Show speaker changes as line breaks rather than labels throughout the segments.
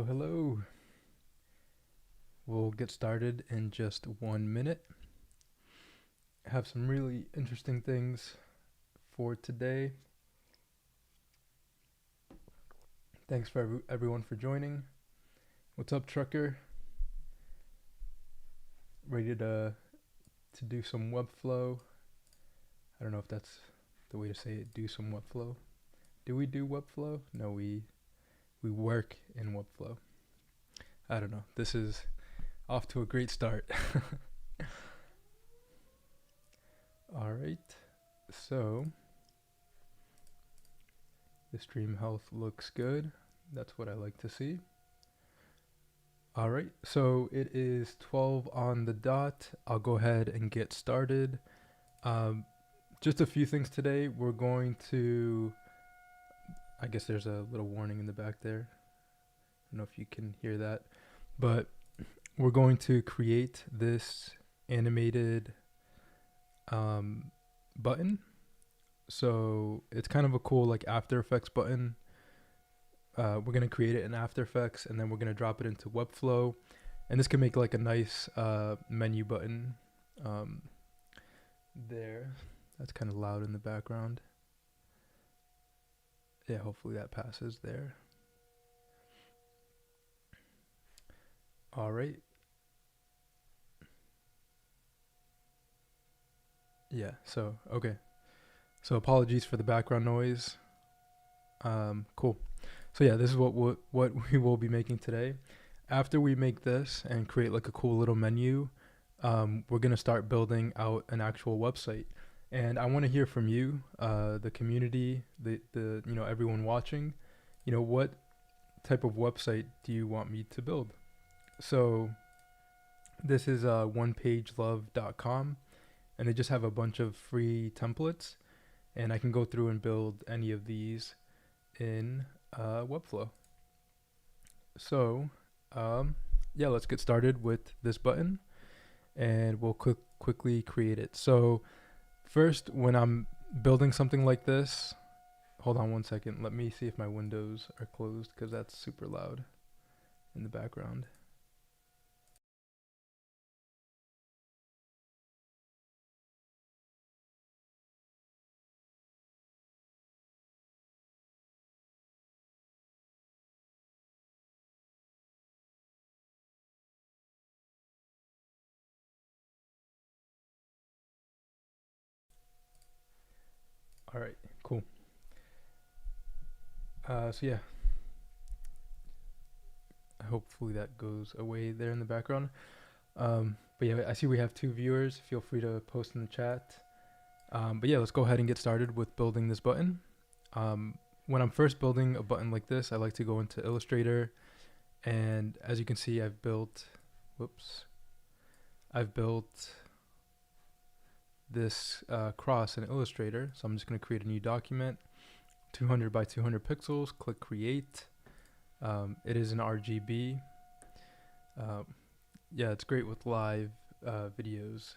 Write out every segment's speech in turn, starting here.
Hello. We'll get started in just 1 minute. I have some really interesting things for today. Thanks for everyone for joining. What's up, Trucker? Ready to do some Webflow. I don't know if that's the way to say it. Do some Webflow. Do we do Webflow? No, we work in Webflow. I don't know. This is off to a great start. All right. So the stream health looks good. That's what I like to see. All right, so it is 12 on the dot. I'll go ahead and get started. Just a few things today. We're going to, I guess there's a little warning in the back there. I don't know if you can hear that, but we're going to create this animated button. So it's kind of a cool like After Effects button. We're going to create it in After Effects and then we're going to drop it into Webflow. And this can make like a nice menu button there. That's kind of loud in the background. Yeah, hopefully that passes there. All right. Yeah, so, okay. So apologies for the background noise. Cool. So yeah, this is what we will be making today. After we make this and create like a cool little menu, we're gonna start building out an actual website. And I want to hear from you, the community, the everyone watching. What type of website do you want me to build? So this is onepagelove.com, and they just have a bunch of free templates, and I can go through and build any of these in Webflow. So yeah, let's get started with this button and we'll quickly create it. So first, when I'm building something like this, hold on one second, let me see if my windows are closed because that's super loud in the background. All right, cool. So yeah, hopefully that goes away there in the background. But yeah, I see we have 2 viewers. Feel free to post in the chat. But yeah, let's go ahead and get started with building this button. When I'm first building a button like this, I like to go into Illustrator, and as you can see, I've built this cross in Illustrator. So I'm just going to create a new document, 200 by 200 pixels, click create. It is an RGB. Yeah, it's great with live videos.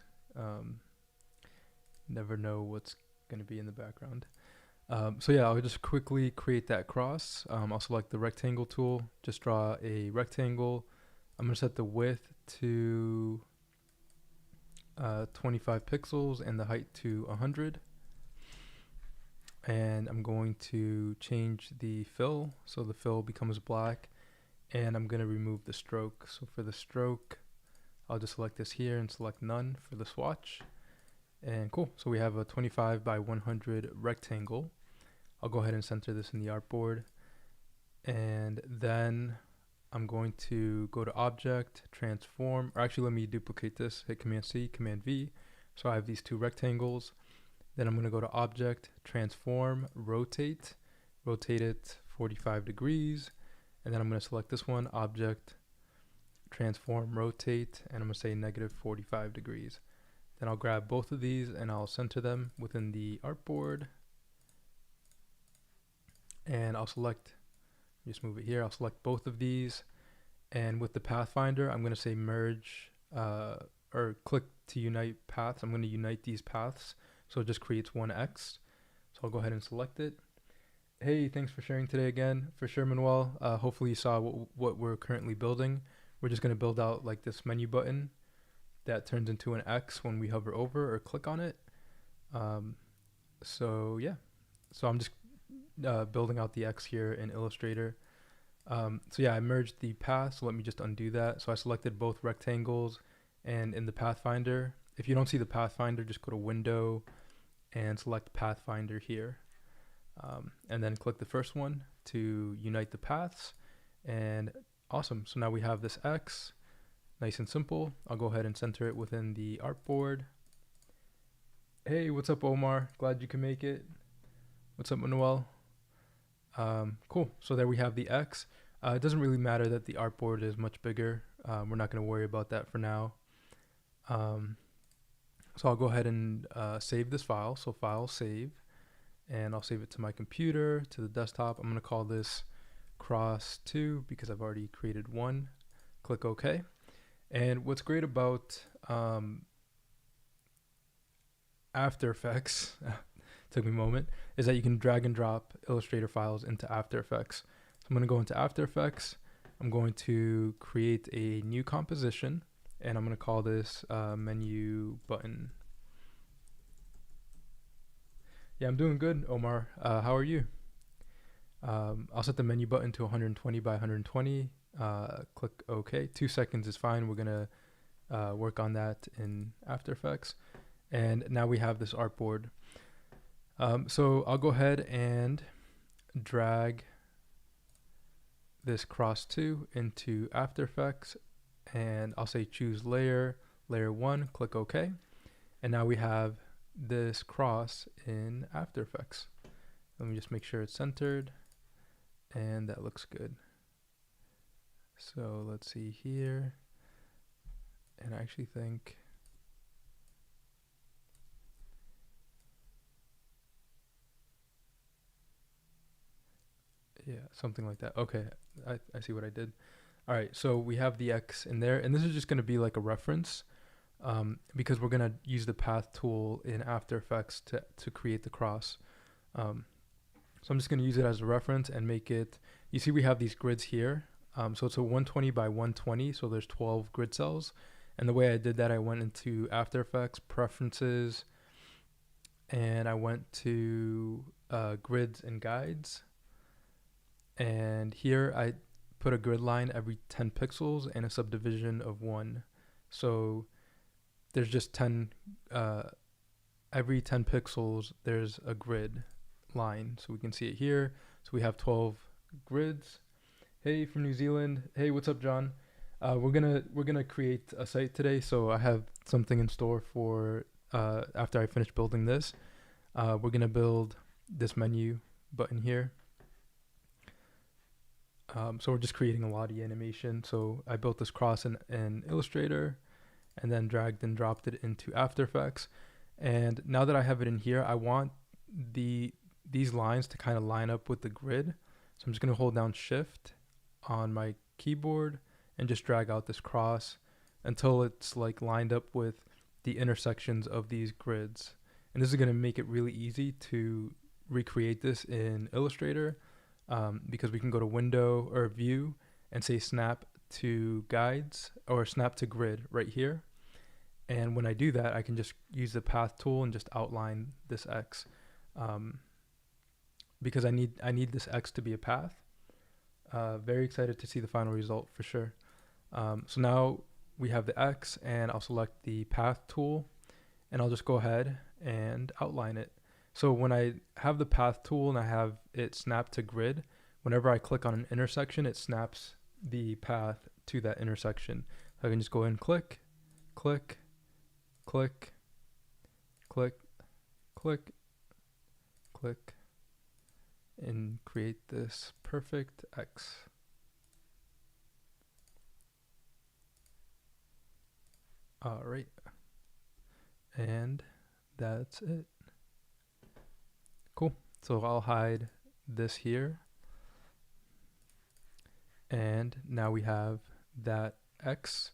Never know what's going to be in the background. So yeah, I'll just quickly create that cross. I'll select the rectangle tool, just draw a rectangle. I'm going to set the width to 25 pixels and the height to 100. And I'm going to change the fill, so the fill becomes black, and I'm going to remove the stroke. So for the stroke, I'll just select this here and select none for the swatch. And cool, so we have a 25 by 100 rectangle. I'll go ahead and center this in the artboard, and then I'm going to go to Object, Transform, or actually let me duplicate this, hit Command C, Command V. So I have these 2 rectangles. Then I'm going to go to Object, Transform, Rotate it 45 degrees, and then I'm going to select this one, Object, Transform, Rotate, and I'm going to say -45 degrees. Then I'll grab both of these and I'll center them within the artboard. And I'll select, just move it here, I'll select both of these. And with the Pathfinder, I'm going to say merge, or click to unite paths. I'm going to unite these paths. So it just creates one X. So I'll go ahead and select it. Hey, thanks for sharing today again. For sure, Manuel. Hopefully you saw what we're currently building. We're just going to build out like this menu button that turns into an X when we hover over or click on it. Um, so yeah, so I'm just building out the X here in Illustrator. So yeah, I merged the path, so let me just undo that. So I selected both rectangles, and in the Pathfinder, if you don't see the Pathfinder, just go to Window and select Pathfinder here. And then click the first one to unite the paths. And awesome, so now we have this X, nice and simple. I'll go ahead and center it within the artboard. Hey, what's up, Omar? Glad you can make it. What's up, Manuel? Cool, so there we have the X. It doesn't really matter that the artboard is much bigger. We're not gonna worry about that for now. So I'll go ahead and save this file. So file, save, and I'll save it to my computer, to the desktop. I'm gonna call this cross 2 because I've already created one. Click OK. And what's great about After Effects, took me a moment, is that you can drag and drop Illustrator files into After Effects. So I'm going to go into After Effects. I'm going to create a new composition, and I'm going to call this menu button. Yeah, I'm doing good, Omar. How are you? I'll set the menu button to 120 by 120. Click OK. 2 seconds is fine. We're going to work on that in After Effects. And now we have this artboard. So I'll go ahead and drag this cross 2 into After Effects, and I'll say choose layer, layer 1, click OK. And now we have this cross in After Effects. Let me just make sure it's centered, and that looks good. So let's see here, and I actually think yeah, something like that. Okay, I see what I did. All right, so we have the X in there, and this is just going to be like a reference because we're going to use the path tool in After Effects to create the cross. So I'm just going to use it as a reference and make it, you see we have these grids here. So it's a 120 by 120, so there's 12 grid cells. And the way I did that, I went into After Effects, Preferences, and I went to Grids and Guides. And here I put a grid line every 10 pixels and a subdivision of 1. So there's just 10, every 10 pixels there's a grid line. So we can see it here. So we have 12 grids. Hey, from New Zealand. Hey, what's up, John? We're gonna create a site today, so I have something in store for after I finish building this. We're gonna build this menu button here. So we're just creating a Lottie animation. So I built this cross in Illustrator and then dragged and dropped it into After Effects. And now that I have it in here, I want these lines to kind of line up with the grid. So I'm just going to hold down Shift on my keyboard and just drag out this cross until it's like lined up with the intersections of these grids. And this is going to make it really easy to recreate this in Illustrator. Because we can go to Window or View and say Snap to Guides or Snap to Grid right here. And when I do that, I can just use the Path tool and just outline this X because I need this X to be a path. Very excited to see the final result for sure. So now we have the X, and I'll select the Path tool, and I'll just go ahead and outline it. So when I have the path tool and I have it snap to grid, whenever I click on an intersection, it snaps the path to that intersection. So I can just go in, click, click, click, click, click, click, and create this perfect X. All right. And that's it. Cool. So I'll hide this here. And now we have that X,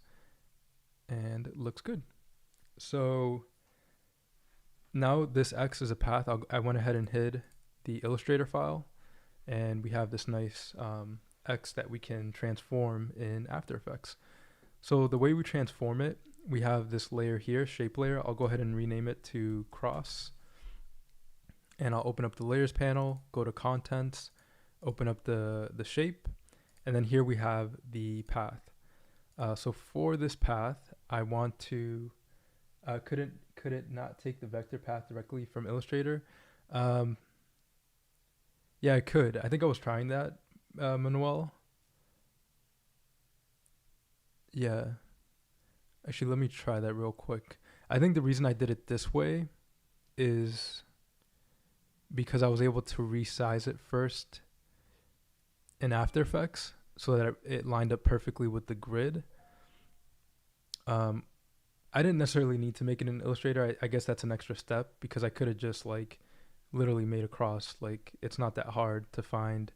and it looks good. So now this X is a path. I went ahead and hid the Illustrator file. and we have this nice X that we can transform in After Effects. So the way we transform it, we have this layer here, shape layer. I'll go ahead and rename it to cross, and I'll open up the layers panel, go to contents, open up the shape, and then here we have the path. So for this path, I want to, could it not take the vector path directly from Illustrator? Yeah, I could. I think I was trying that, Manuel. Yeah. Actually, let me try that real quick. I think the reason I did it this way is because I was able to resize it first in After Effects so that it lined up perfectly with the grid. I didn't necessarily need to make it in Illustrator. I guess that's an extra step because I could have just like literally made a cross. Like it's not that hard to find,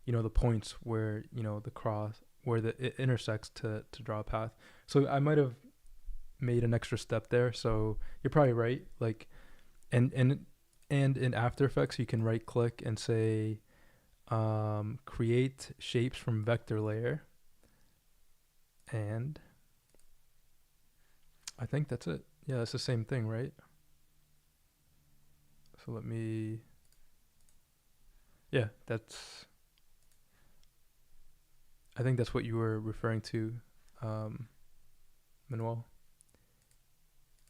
the points where, the cross, where it intersects to draw a path. So I might have made an extra step there. So you're probably right. Like, and in After Effects, you can right click and say, create shapes from vector layer. And I think that's it. Yeah, it's the same thing, right? So let me, yeah, I think that's what you were referring to, Manuel.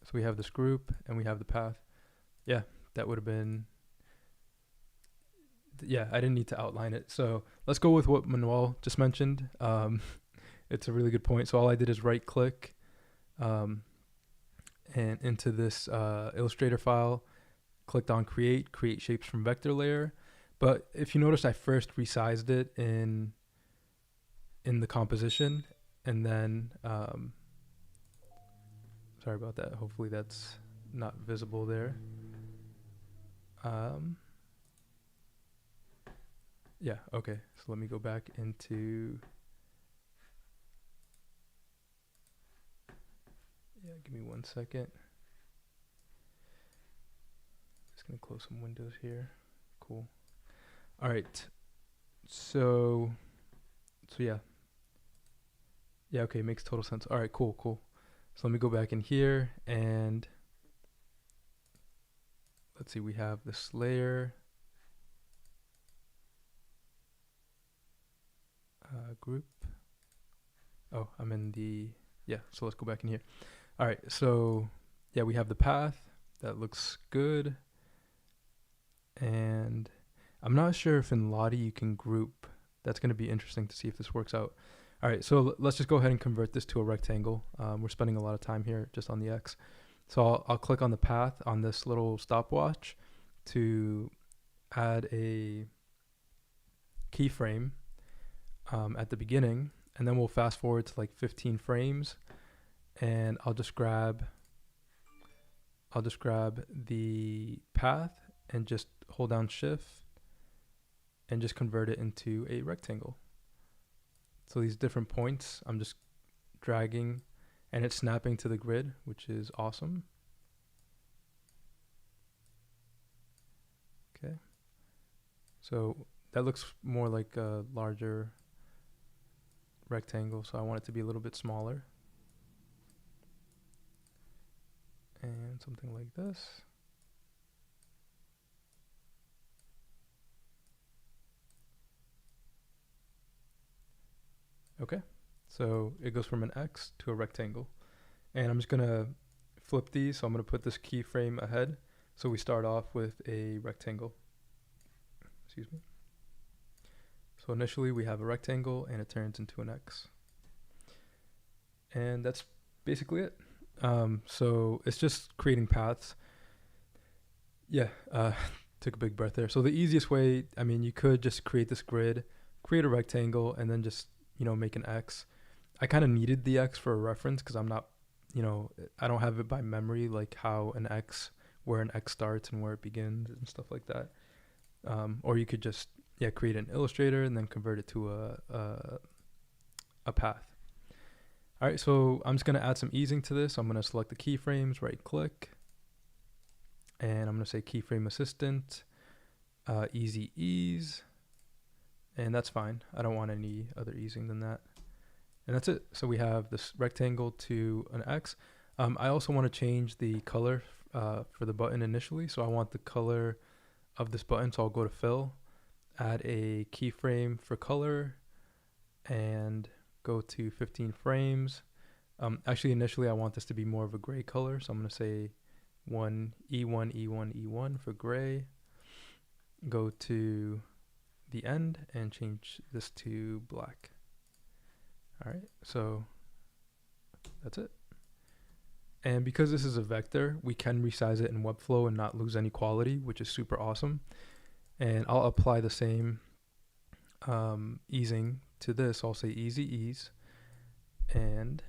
So we have this group and we have the path. Yeah, that would have been, yeah, I didn't need to outline it. So let's go with what Manuel just mentioned. It's a really good point. So all I did is right click and into this Illustrator file, clicked on create shapes from vector layer. But if you notice, I first resized it in the composition, and then sorry about that. Hopefully that's not visible there. Yeah, okay. So let me go back into, yeah, give me 1 second. Just gonna close some windows here. Cool. All right. So yeah. Yeah, okay, makes total sense. All right, cool. So let me go back in here and let's see, we have this layer, group. Oh, I'm in the, yeah, so let's go back in here. All right, so yeah, we have the path. That looks good. And I'm not sure if in Lottie you can group. That's going to be interesting to see if this works out. All right, so let's just go ahead and convert this to a rectangle. We're spending a lot of time here just on the X. So I'll click on the path on this little stopwatch to add a keyframe at the beginning, and then we'll fast forward to like 15 frames, and I'll just grab the path and just hold down shift and just convert it into a rectangle. So these different points, I'm just dragging and it's snapping to the grid, which is awesome. Okay. So that looks more like a larger rectangle, so I want it to be a little bit smaller. And something like this. Okay, so it goes from an X to a rectangle. And I'm just gonna flip these, so I'm gonna put this keyframe ahead. So we start off with a rectangle. Excuse me. So initially we have a rectangle and it turns into an X. And that's basically it. So it's just creating paths. Yeah, took a big breath there. So the easiest way, I mean, you could just create this grid, create a rectangle, and then just, make an X. I kind of needed the X for a reference because I'm not, I don't have it by memory, like how an X, where an X starts and where it begins and stuff like that. Or you could just, create an Illustrator and then convert it to a path. All right, so I'm just gonna add some easing to this. I'm gonna select the keyframes, right click, and I'm gonna say keyframe assistant, easy ease, and that's fine. I don't want any other easing than that. And that's it. So we have this rectangle to an X. I also want to change the color for the button initially. So I want the color of this button. So I'll go to fill, add a keyframe for color, and go to 15 frames. Actually, initially I want this to be more of a gray color. So I'm going to say E1 for gray. Go to the end and change this to black. All right, so that's it. And because this is a vector, we can resize it in Webflow and not lose any quality, which is super awesome. And I'll apply the same easing to this. I'll say easy ease, and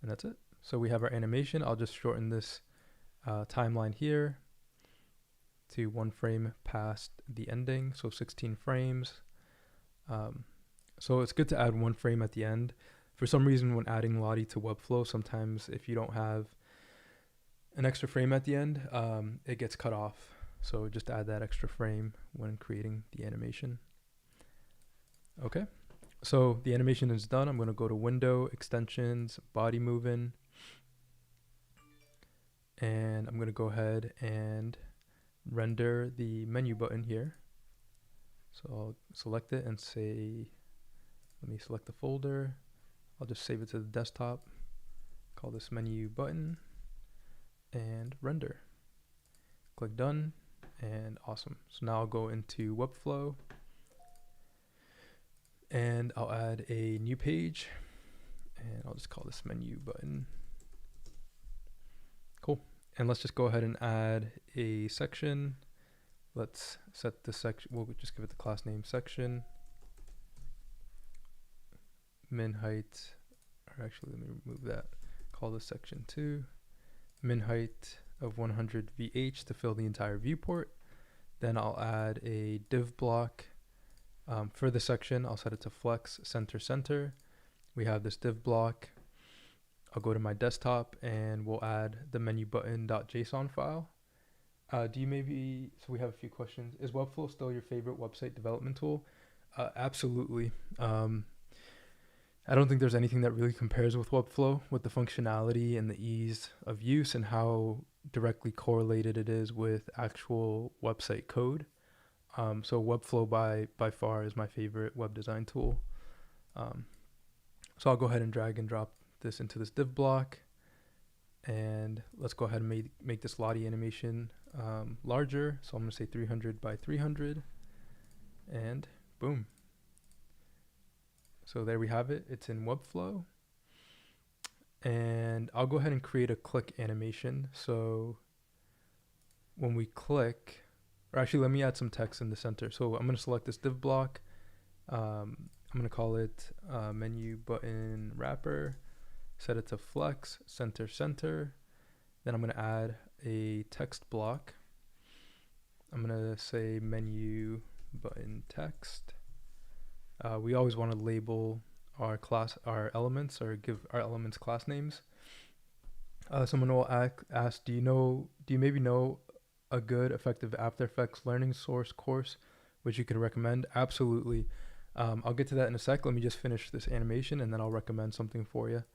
that's it. So we have our animation. I'll just shorten this timeline here to 1 frame past the ending, so 16 frames. So it's good to add 1 frame at the end. For some reason, when adding Lottie to Webflow, sometimes if you don't have an extra frame at the end, it gets cut off. So just add that extra frame when creating the animation. Okay, so the animation is done. I'm going to go to Window, Extensions, Body Moving, and I'm going to go ahead and render the menu button here. So I'll select it and say, let me select the folder. I'll just save it to the desktop, call this menu button, and render. Click done, and awesome. So now I'll go into Webflow, and I'll add a new page, and I'll just call this menu button. Cool. And let's just go ahead and add a section. Let's set the section, we'll just give it the class name section. Min height, or actually let me remove that. Call this section 2. Min height of 100 VH to fill the entire viewport. Then I'll add a div block. For the section, I'll set it to flex center center. We have this div block. I'll go to my desktop and we'll add the menu button.json file. So we have a few questions. Is Webflow still your favorite website development tool? Absolutely. I don't think there's anything that really compares with Webflow, with the functionality and the ease of use and how directly correlated it is with actual website code. So Webflow by far is my favorite web design tool. So I'll go ahead and drag and drop this into this div block, and let's go ahead and make this Lottie animation larger. So I'm going to say 300 by 300, and boom. So there we have it. It's in Webflow. And I'll go ahead and create a click animation. So when we click, or actually let me add some text in the center. So I'm going to select this div block. I'm going to call it menu button wrapper. Set it to flex center center. Then I'm going to add a text block. I'm going to say menu button text. We always want to label our elements, or give our elements class names. Someone will ask, do you maybe know a good effective After Effects learning source course which you could recommend? Absolutely. I'll get to that in a sec. Let me just finish this animation and then I'll recommend something for you.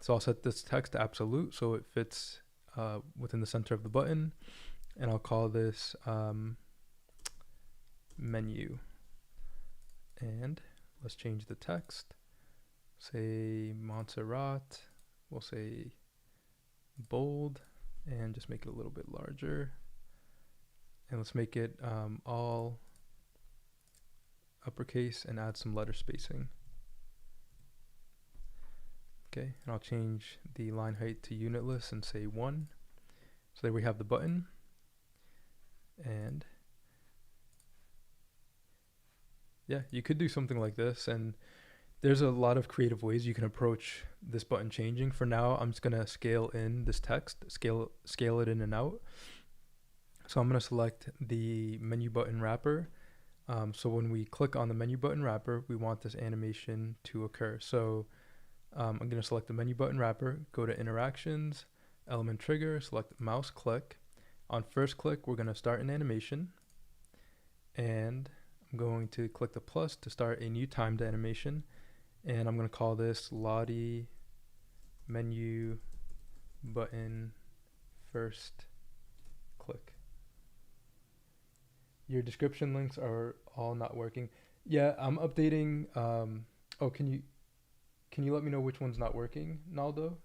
So I'll set this text to absolute so it fits within the center of the button, and I'll call this menu. And let's change the text. Say Montserrat. We'll say bold, and just make it a little bit larger. And let's make it all uppercase and add some letter spacing. Okay, and I'll change the line height to unitless and say 1. So there we have the button. And yeah, you could do something like this, and there's a lot of creative ways you can approach this button changing. For now, I'm just gonna scale in this text, scale it in and out. So I'm gonna select the menu button wrapper. So when we click on the menu button wrapper, we want this animation to occur. So I'm gonna select the menu button wrapper, go to interactions, element trigger, select mouse click. On first click, we're gonna start an animation. and I'm going to click the plus to start a new timed animation, and I'm going to call this Lottie menu button first click. Your description links are all not working. Yeah, I'm updating. Oh, can you let me know which one's not working, Naldo?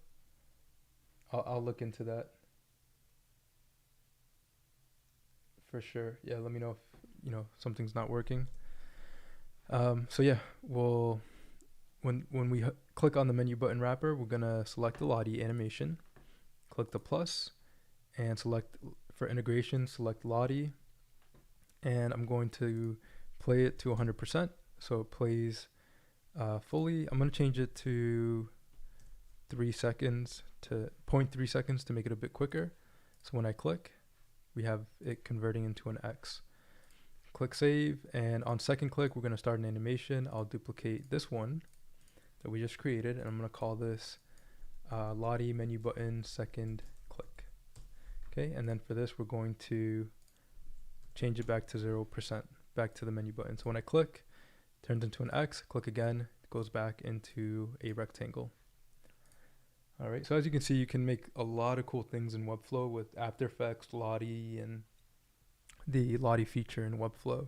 I'll look into that for sure. Yeah, let me know if something's not working. So yeah, when we click on the menu button wrapper, we're gonna select the Lottie animation, click the plus, and select for integration, select Lottie, and I'm going to play it to 100%, so it plays fully. I'm gonna change it to 3 seconds to 0.3 seconds to make it a bit quicker. So when I click, we have it converting into an X. Click save, and on second click, we're gonna start an animation. I'll duplicate this one that we just created, and I'm gonna call this Lottie menu button second click. Okay, and then for this, we're going to change it back to 0%, back to the menu button. So when I click, it turns into an X, click again, it goes back into a rectangle. All right, so as you can see, you can make a lot of cool things in Webflow with After Effects, Lottie, and the Lottie feature in Webflow.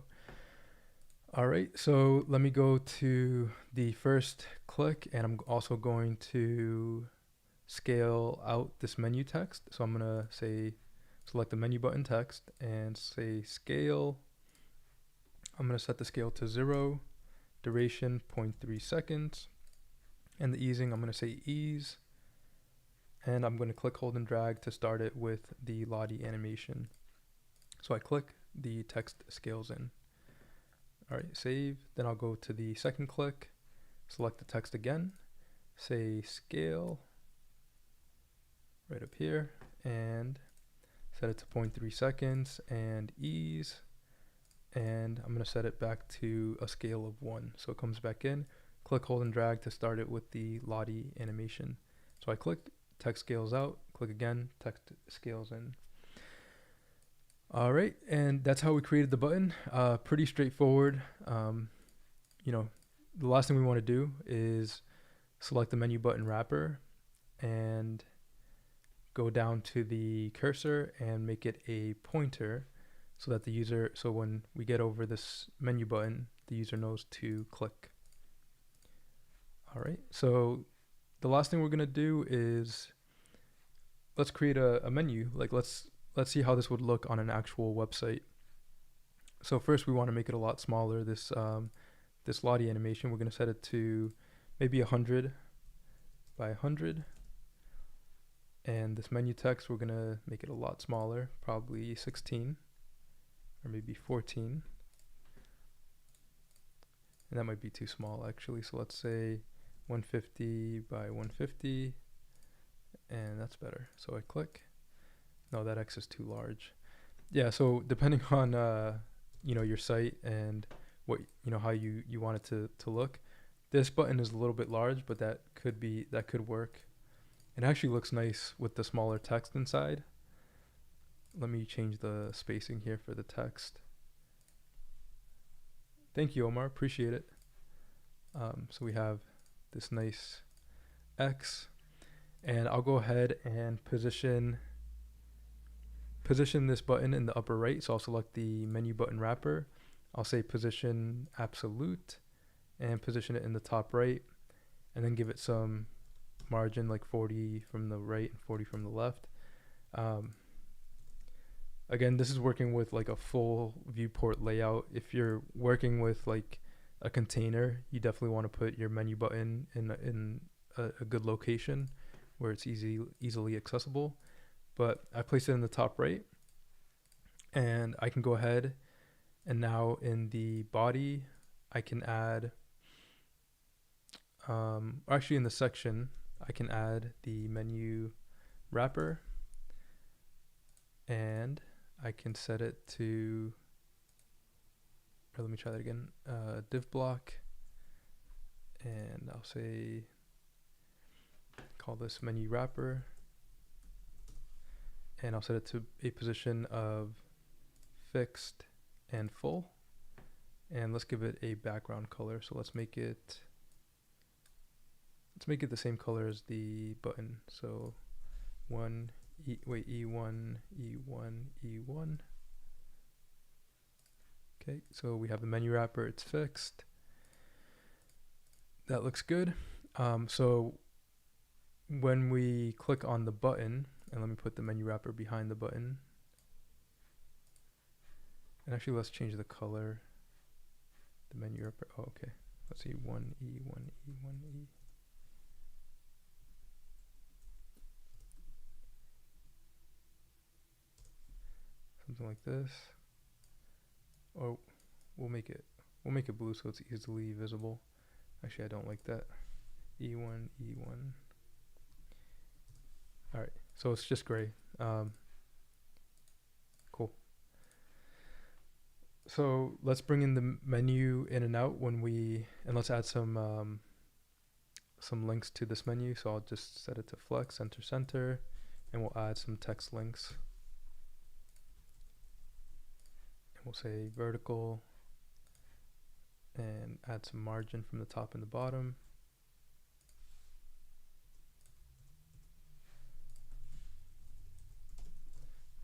All right, so let me go to the first click, and I'm also going to scale out this menu text. So I'm gonna say, select the menu button text and say scale. I'm gonna set the scale to 0, duration 0.3 seconds, and the easing, I'm gonna say ease. And I'm gonna click, hold, and drag to start it with the Lottie animation. So I click, the text scales in. All right, save. Then I'll go to the second click, select the text again, say scale right up here, and set it to 0.3 seconds and ease. And I'm gonna set it back to a scale of 1. So it comes back in, click, hold, and drag to start it with the Lottie animation. So I click, text scales out, click again, text scales in. All right, and that's how we created the button. Pretty straightforward. The last thing we want to do is select the menu button wrapper and go down to the cursor and make it a pointer so that the user, so when we get over this menu button, the user knows to click. All right, so the last thing we're gonna do is let's create a menu. Like let's see how this would look on an actual website. So first we want to make it a lot smaller. This this Lottie animation, we're gonna set it to maybe 100 by 100. And this menu text, we're gonna make it a lot smaller, probably 16 or maybe 14. And that might be too small actually. So let's say 150 by 150, and that's better. So I click. No, that X is too large. Yeah, so depending on your site and what how you want it to look, this button is a little bit large, but that could work. It actually looks nice with the smaller text inside. Let me change the spacing here for the text. Thank you, Omar, appreciate it. So we have this nice X, and I'll go ahead and position this button in the upper right. So I'll select the menu button wrapper. I'll say position absolute and position it in the top right, and then give it some margin, like 40 from the right and 40 from the left. Again, this is working with like a full viewport layout. If you're working with like a container, you definitely want to put your menu button in a good location where it's easily accessible. But I placed it in the top right, and I can go ahead and now in the body I can add actually in the section I can add the menu wrapper, and I can set it to, or let me try that again, div block, and I'll say call this menu wrapper, and I'll set it to a position of fixed and full. and let's give it a background color. So let's make it the same color as the button. So E1, E1, E1. Okay, so we have the menu wrapper, it's fixed. That looks good. So when we click on the button, and let me put the menu wrapper behind the button. And actually, let's change the color. The menu wrapper, oh, okay. Let's see, 1E, 1E, 1E. Something like this. Or we'll make it blue so it's easily visible. Actually, I don't like that. E1, E1. All right, so it's just gray. Cool. So let's bring in the menu in and out and let's add some links to this menu. So I'll just set it to flex, center, and we'll add some text links. And we'll say vertical and add some margin from the top and the bottom.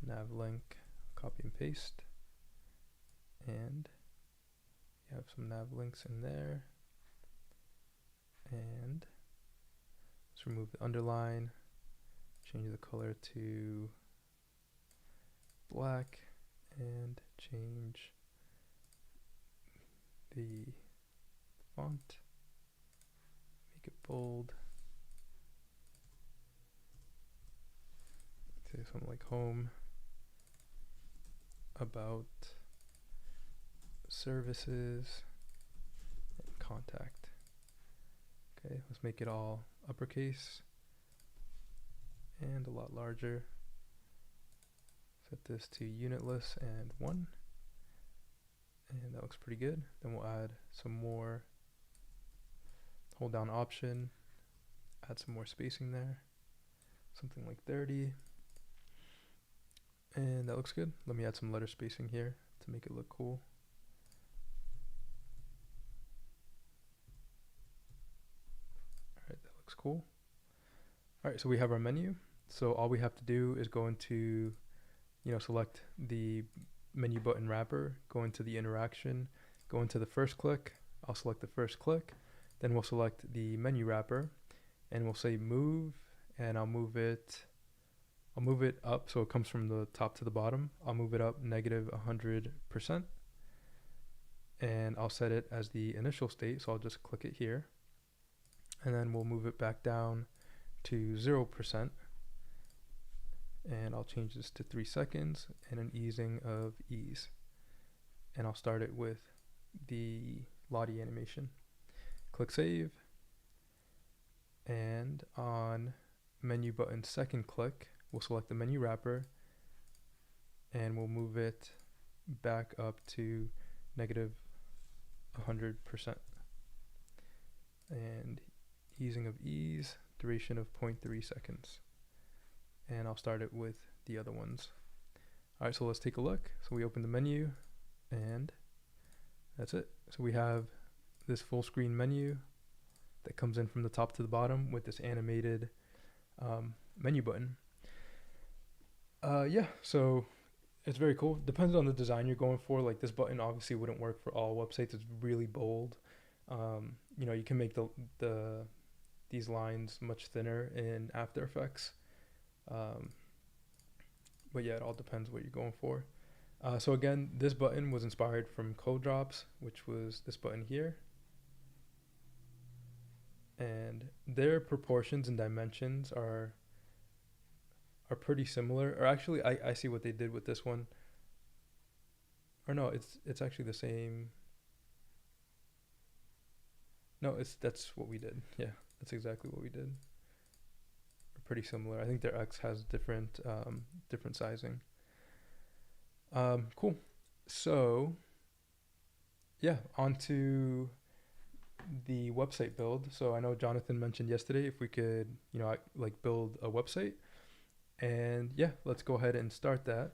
Nav link, copy and paste. And you have some nav links in there. And let's remove the underline, change the color to black, and change the font, make it bold. Say something like home, about, services, and contact. Okay, let's make it all uppercase and a lot larger. Set this to unitless and 1. And that looks pretty good. Then we'll add some more, hold down Option, add some more spacing there, something like 30. And that looks good. Let me add some letter spacing here to make it look cool. Alright, that looks cool. Alright, so we have our menu. So all we have to do is go into, select the menu button wrapper, go into the interaction, go into the first click. I'll select the first click. Then we'll select the menu wrapper and we'll say move, and I'll move it up so it comes from the top to the bottom. I'll move it up -100%. And I'll set it as the initial state, so I'll just click it here. And then we'll move it back down to 0%. And I'll change this to 3 seconds and an easing of ease. And I'll start it with the Lottie animation. Click save. And on menu button second click, we'll select the menu wrapper and we'll move it back up to -100%. And easing of ease, duration of 0.3 seconds. And I'll start it with the other ones. All right, so let's take a look. So we open the menu and that's it. So we have this full screen menu that comes in from the top to the bottom with this animated menu button. Yeah, so it's very cool. Depends on the design you're going for. Like this button obviously wouldn't work for all websites. It's really bold. You can make these lines much thinner in After Effects. But yeah, it all depends what you're going for. So again, this button was inspired from Code Drops, which was this button here. And their proportions and dimensions are pretty similar. Or actually, I see what they did with this one. Or no, it's actually the same. No, that's what we did. Yeah, that's exactly what we did. Pretty similar. I think their X has different sizing. Cool. So yeah, onto the website build. So I know Jonathan mentioned yesterday if we could, build a website. And yeah, let's go ahead and start that.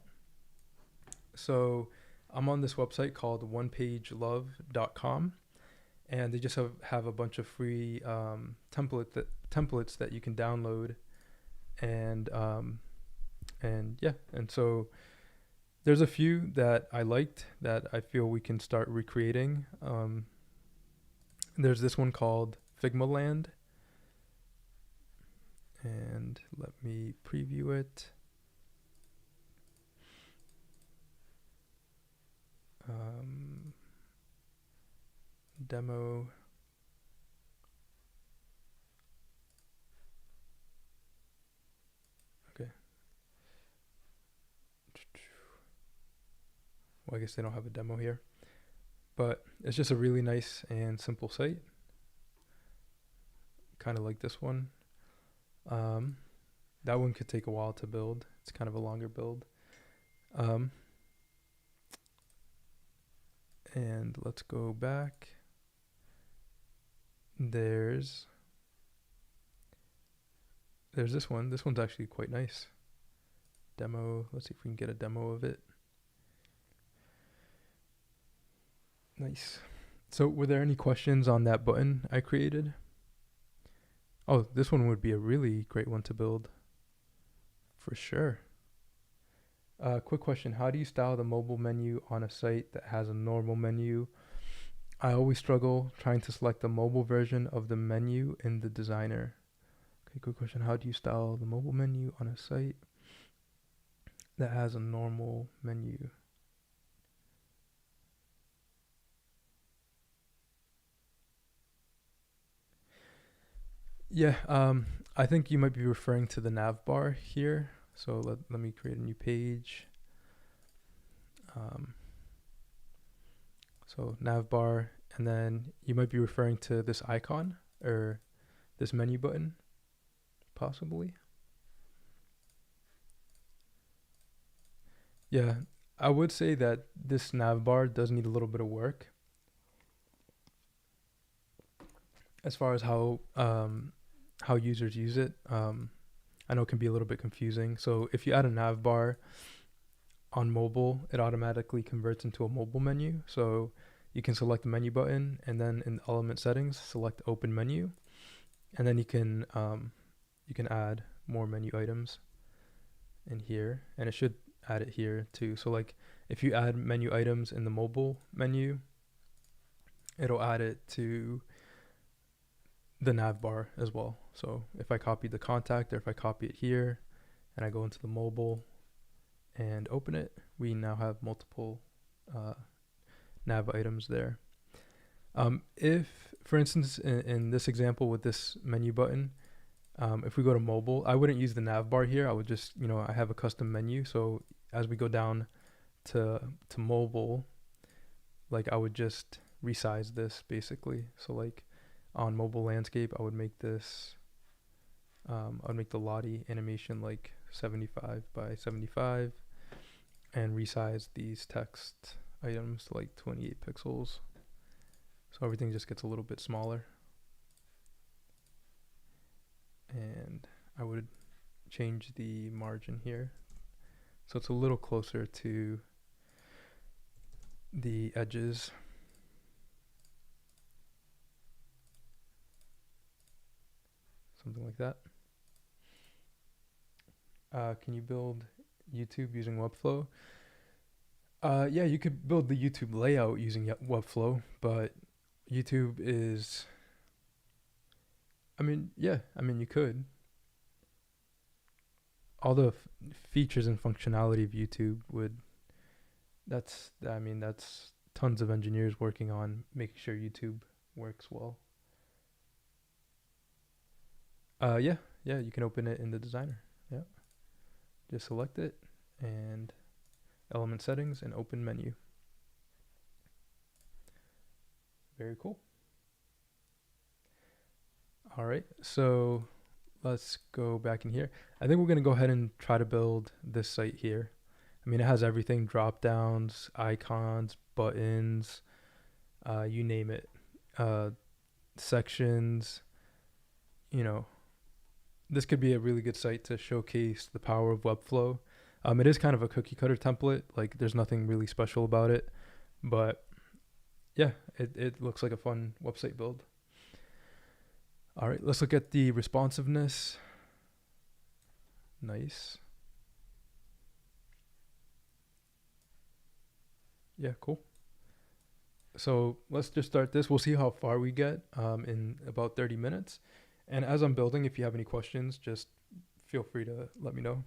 So I'm on this website called onepagelove.com, and they just have a bunch of free templates that you can download, and yeah, and so there's a few that I liked that I feel we can start recreating. There's this one called Figma Land, and let me preview it. Demo. Okay. Well, I guess they don't have a demo here, but it's just a really nice and simple site. Kind of like this one. That one could take a while to build. It's kind of a longer build. And let's go back. There's this one. This one's actually quite nice. Demo. Let's see if we can get a demo of it. Nice. So were there any questions on that button I created? Oh, this one would be a really great one to build. For sure. Quick question. How do you style the mobile menu on a site that has a normal menu? I always struggle trying to select the mobile version of the menu in the designer. Okay, quick question. How do you style the mobile menu on a site that has a normal menu? Yeah, I think you might be referring to the Navbar here. So let me create a new page. So Navbar, and then you might be referring to this icon or this menu button, possibly. Yeah, I would say that this Navbar does need a little bit of work as far as how users use it. I know it can be a little bit confusing. So if you add a Navbar on mobile, it automatically converts into a mobile menu. So you can select the menu button, and then in element settings, select open menu, and then you can add more menu items in here, and it should add it here too. So like if you add menu items in the mobile menu, it'll add it to the Navbar as well. So if I copy the contact, or if I copy it here and I go into the mobile and open it, we now have multiple nav items there. If, for instance, in this example with this menu button, if we go to mobile, I wouldn't use the nav bar here. I would just, I have a custom menu. So as we go down to mobile, like I would just resize this basically. So like on mobile landscape, I would make this, I'd make the Lottie animation like 75 by 75 and resize these text items to like 28 pixels. So everything just gets a little bit smaller. And I would change the margin here so it's a little closer to the edges. Something like that. Can you build YouTube using Webflow? Yeah, you could build the YouTube layout using Webflow, but YouTube is, you could. All the features and functionality of YouTube that's tons of engineers working on making sure YouTube works well. Yeah, you can open it in the designer. Yeah. Just select it and element settings and open menu. Very cool. All right, so let's go back in here. I think we're going to go ahead and try to build this site here. It has everything, drop downs, icons, buttons, you name it, sections. This could be a really good site to showcase the power of Webflow. It is kind of a cookie cutter template. Like there's nothing really special about it, but yeah, it looks like a fun website build. All right, let's look at the responsiveness. Nice. Yeah, cool. So let's just start this. We'll see how far we get in about 30 minutes. And as I'm building, if you have any questions, just feel free to let me know.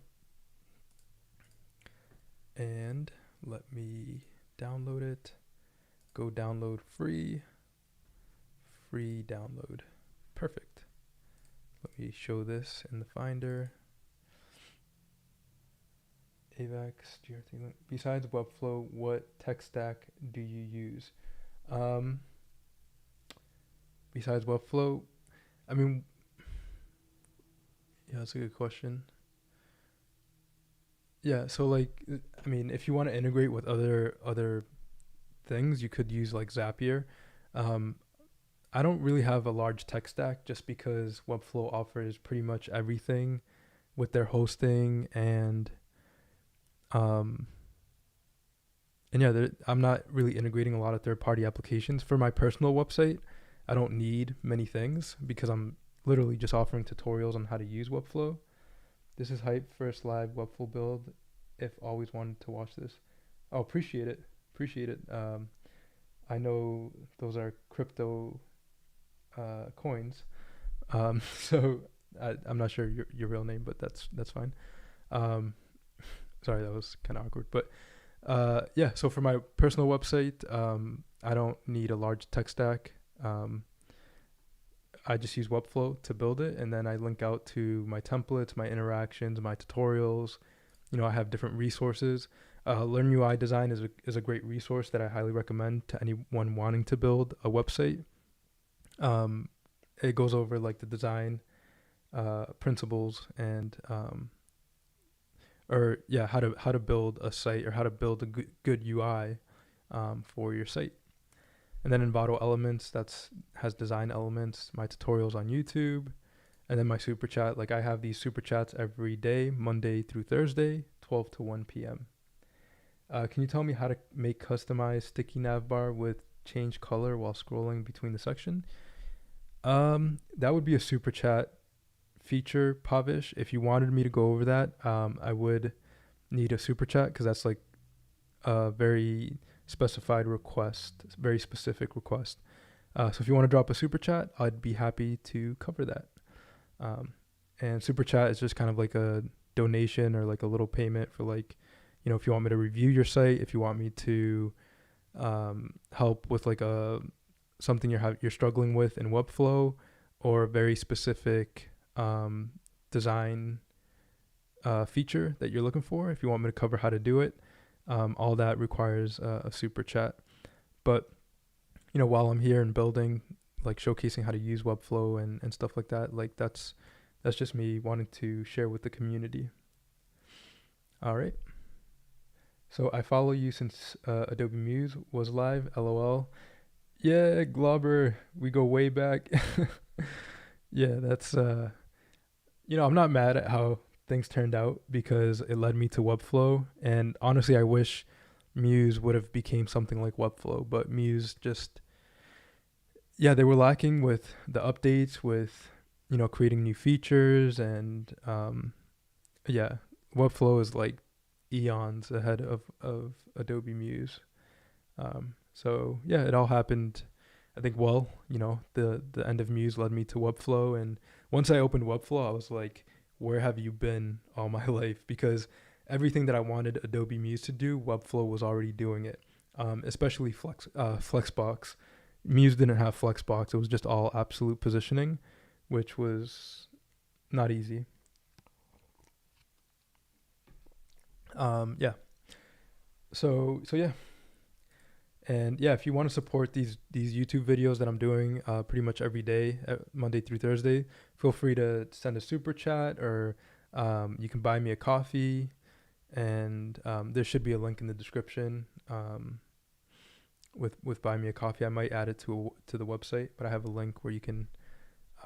And let me download it. Go download free. Free download. Perfect. Let me show this in the Finder. AVAX, GRT. Besides Webflow, what tech stack do you use? Besides Webflow, I mean, yeah, that's a good question. Yeah, so like, I mean, if you want to integrate with other things, you could use like Zapier. Um, I don't really have a large tech stack just because Webflow offers pretty much everything with their hosting um, and yeah, I'm not really integrating a lot of third-party applications for my personal website. I don't need many things because I'm literally just offering tutorials on how to use Webflow. This is hype first live Webflow build. If always wanted to watch this. Oh, appreciate it. Appreciate it. I know those are crypto coins. So I'm not sure your real name, but that's fine. Sorry, that was kind of awkward. But yeah, so for my personal website, I don't need a large tech stack. I just use Webflow to build it, and then I link out to my templates, my interactions, my tutorials. You know, I have different resources. Learn UI Design is a great resource that I highly recommend to anyone wanting to build a website. It goes over like the design principles and how to build a site or how to build a good UI for your site. And then Envato Elements has design elements, my tutorials on YouTube, and then my super chat. Like I have these super chats every day, Monday through Thursday, 12 to 1 p.m. Can you tell me how to make customized sticky navbar with change color while scrolling between the section? That would be a super chat feature, Pavish. If you wanted me to go over that, I would need a super chat because that's like a very specified request, very specific request. So if you want to drop a super chat, I'd be happy to cover that. And super chat is just kind of like a donation or like a little payment for like, you know, if you want me to review your site, if you want me to help with like something you're struggling with in Webflow, or a very specific design feature that you're looking for. If you want me to cover how to do it, all that requires a super chat. But you know, while I'm here and building, like showcasing how to use Webflow and stuff like that, like that's just me wanting to share with the community. All right. So I follow you since Adobe Muse was live. LOL. Yeah, Glauber, we go way back. Yeah, that's you know, I'm not mad at how things turned out because it led me to Webflow, and honestly I wish Muse would have became something like Webflow, but Muse just, yeah, they were lacking with the updates, with, you know, creating new features, and yeah, Webflow is like eons ahead of Adobe Muse. So yeah, it all happened, I think, well, you know, the end of Muse led me to Webflow, and once I opened Webflow, I was like, where have you been all my life? Because everything that I wanted Adobe Muse to do, Webflow was already doing it. Especially Flexbox. Muse didn't have Flexbox. It was just all absolute positioning, which was not easy. Yeah. So yeah. And yeah, if you want to support these YouTube videos that I'm doing pretty much every day, Monday through Thursday, feel free to send a super chat, or you can buy me a coffee, and there should be a link in the description with buy me a coffee. I might add it to the website, but I have a link where you can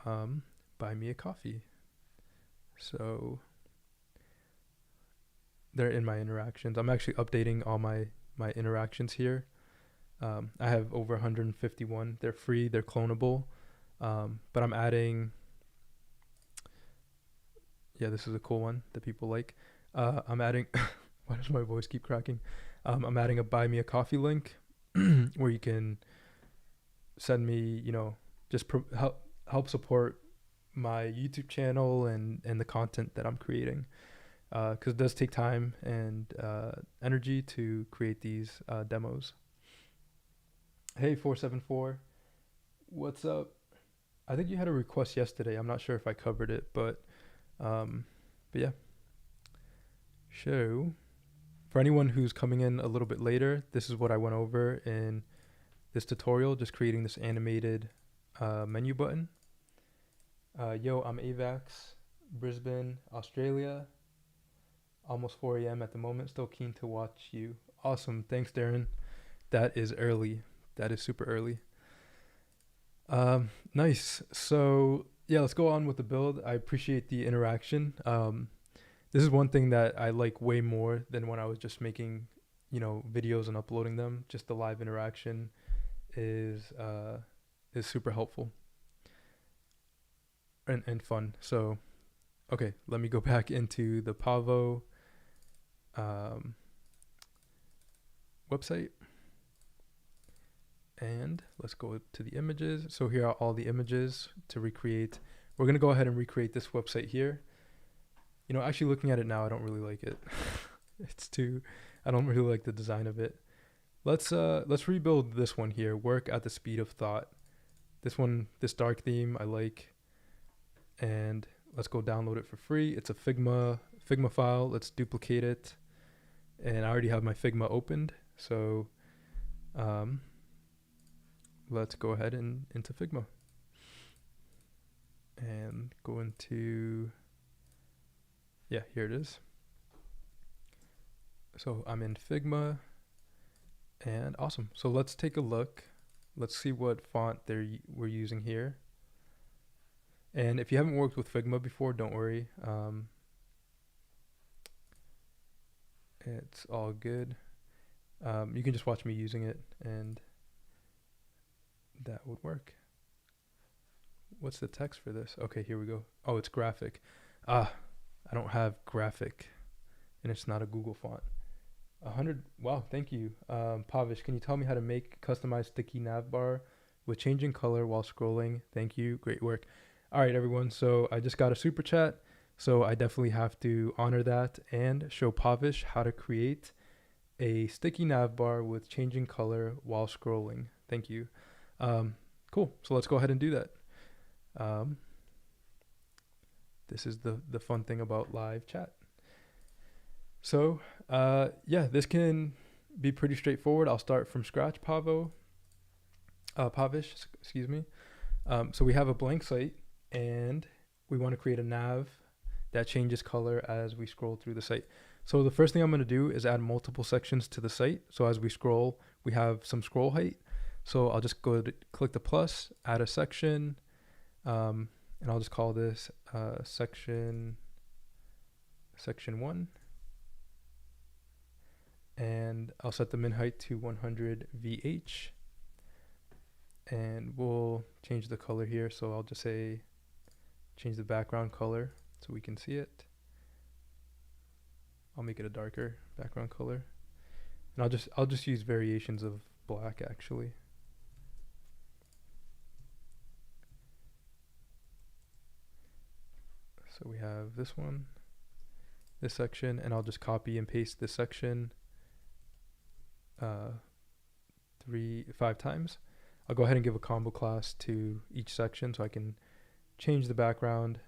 buy me a coffee. So they're in my interactions. I'm actually updating all my interactions here. I have over 151. They're free, they're clonable. But I'm adding, yeah, this is a cool one that people like. I'm adding, why does my voice keep cracking? I'm adding a buy me a coffee link where you can send me, you know, just help support my YouTube channel and the content that I'm creating. Because it does take time and energy to create these demos. Hey, 474, what's up? I think you had a request yesterday. I'm not sure if I covered it, but yeah. So, for anyone who's coming in a little bit later, this is what I went over in this tutorial, just creating this animated menu button. Yo, I'm AVAX, Brisbane, Australia. Almost 4 a.m. at the moment. Still keen to watch you. Awesome. Thanks, Darren. That is early. That is super early. Nice. So yeah, let's go on with the build. I appreciate the interaction. This is one thing that I like way more than when I was just making, you know, videos and uploading them. Just the live interaction is super helpful and fun. So, okay, let me go back into the Pavo website. And let's go to the images. So here are all the images to recreate. We're going to go ahead and recreate this website here. You know, actually looking at it now, I don't really like it. I don't really like the design of it. Let's rebuild this one here. Work at the speed of thought. This dark theme I like. And let's go download it for free. It's a Figma file. Let's duplicate it. And I already have my Figma opened. So, let's go ahead and into Figma and go into, yeah, here it is. So I'm in Figma and awesome. So let's take a look. Let's see what font we're using here. And if you haven't worked with Figma before, don't worry. It's all good. You can just watch me using it and that would work. What's the text for this? Okay, here we go. Oh, it's graphic. I don't have graphic and it's not a Google font. 100. Wow, thank you. Pavish, can you tell me how to make customized sticky navbar with changing color while scrolling? Thank you. Great work. All right, everyone. So I just got a super chat. So I definitely have to honor that and show Pavish how to create a sticky navbar with changing color while scrolling. Thank you. Cool. So let's go ahead and do that. This is the fun thing about live chat. So yeah, this can be pretty straightforward. I'll start from scratch, Pavish, excuse me. So we have a blank site and we want to create a nav that changes color as we scroll through the site. So the first thing I'm going to do is add multiple sections to the site. So as we scroll, we have some scroll height. So I'll just go to click the plus, add a section, and I'll just call this section 1. And I'll set the min height to 100 VH. And we'll change the color here. So I'll just say change the background color so we can see it. I'll make it a darker background color. And I'll just use variations of black actually. So we have this one, this section, and I'll just copy and paste this section 5 times. I'll go ahead and give a combo class to each section so I can change the background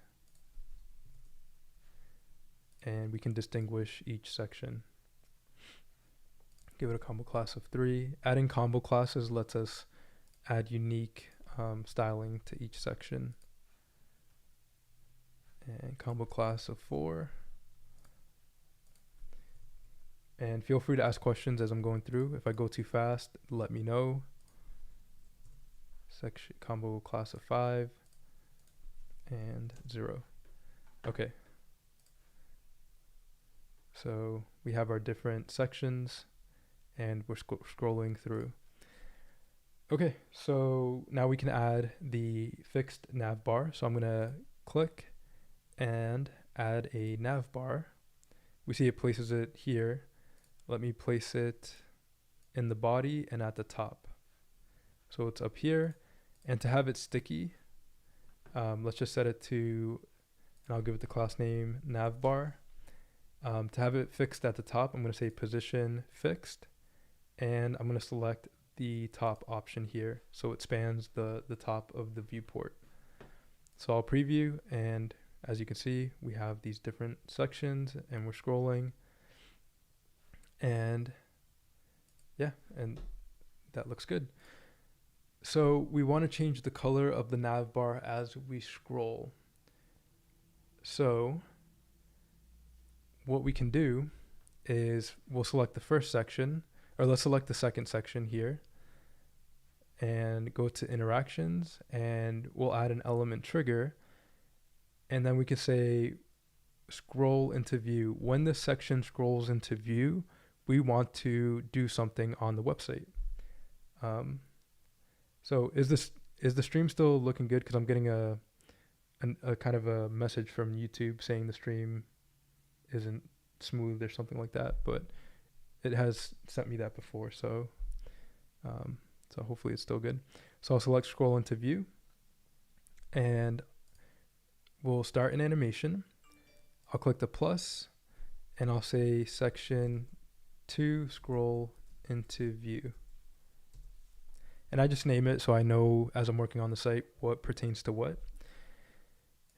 and we can distinguish each section. Give it a combo class of 3. Adding combo classes lets us add unique styling to each section. And combo class of 4. And feel free to ask questions as I'm going through. If I go too fast, let me know. Section combo class of 5 and 0. Okay. So we have our different sections and we're scrolling through. Okay, so now we can add the fixed nav bar. So I'm gonna click and add a nav bar. We see it places it here. Let me place it in the body and at the top. So it's up here, and to have it sticky, let's just set it to, and I'll give it the class name navbar. To have it fixed at the top, I'm going to say position fixed, and I'm going to select the top option here so it spans the top of the viewport. So I'll preview, and as you can see, we have these different sections and we're scrolling, and yeah, and that looks good. So we want to change the color of the nav bar as we scroll. So what we can do is we'll select the first section, or let's select the second section here and go to interactions, and we'll add an element trigger, and then we can say scroll into view. When this section scrolls into view, we want to do something on the website. So is the stream still looking good? Because I'm getting a kind of a message from YouTube saying the stream isn't smooth or something like that, but it has sent me that before, so so hopefully it's still good. So I'll select scroll into view, and we'll start an animation. I'll click the plus, and I'll say section 2 scroll into view. And I just name it so I know as I'm working on the site what pertains to what.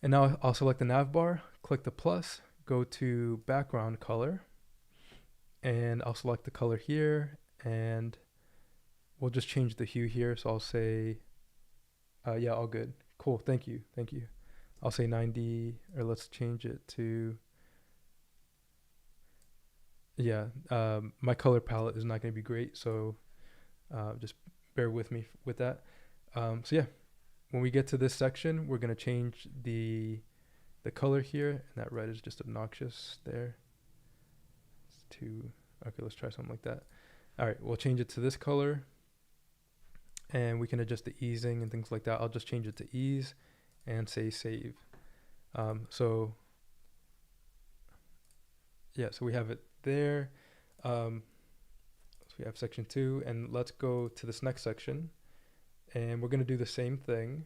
And now I'll select the nav bar, click the plus, go to background color, and I'll select the color here, and we'll just change the hue here. So I'll say, yeah, all good. Cool, thank you. I'll say 90, or let's change it to, yeah, my color palette is not gonna be great, so just bear with me with that. So yeah, when we get to this section, we're gonna change the color here, and that red is just obnoxious there. It's too, okay, let's try something like that. All right, we'll change it to this color, and we can adjust the easing and things like that. I'll just change it to ease and say save. So yeah, so we have it there. So we have section 2, and let's go to this next section, and we're going to do the same thing.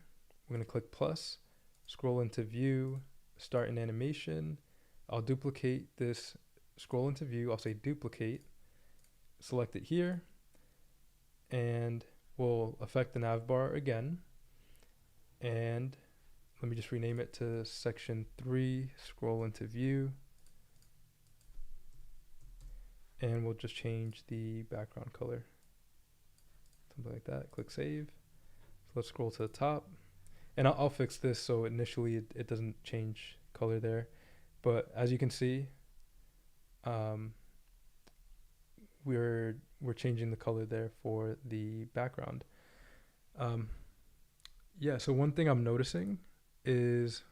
We're going to click plus, scroll into view, start an animation. I'll duplicate this scroll into view. I'll say duplicate, select it here, and we'll affect the nav bar again, and let me just rename it to section 3 scroll into view, and we'll just change the background color, something like that. Click save. So let's scroll to the top, and I'll fix this so initially it doesn't change color there, but as you can see, we're changing the color there for the background. Yeah, so one thing I'm noticing is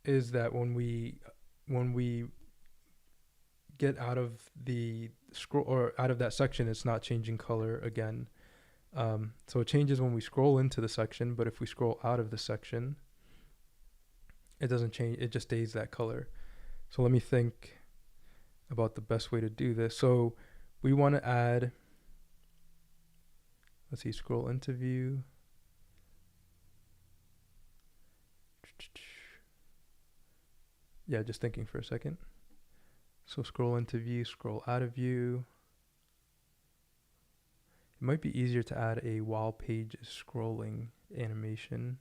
that when we get out of the scroll, or out of that section, it's not changing color again. So it changes when we scroll into the section, but if we scroll out of the section, it doesn't change, it just stays that color. So let me think about the best way to do this. So we want to add, let's see, scroll into view. Yeah, just thinking for a second. So scroll into view, scroll out of view. It might be easier to add a while page is scrolling animation.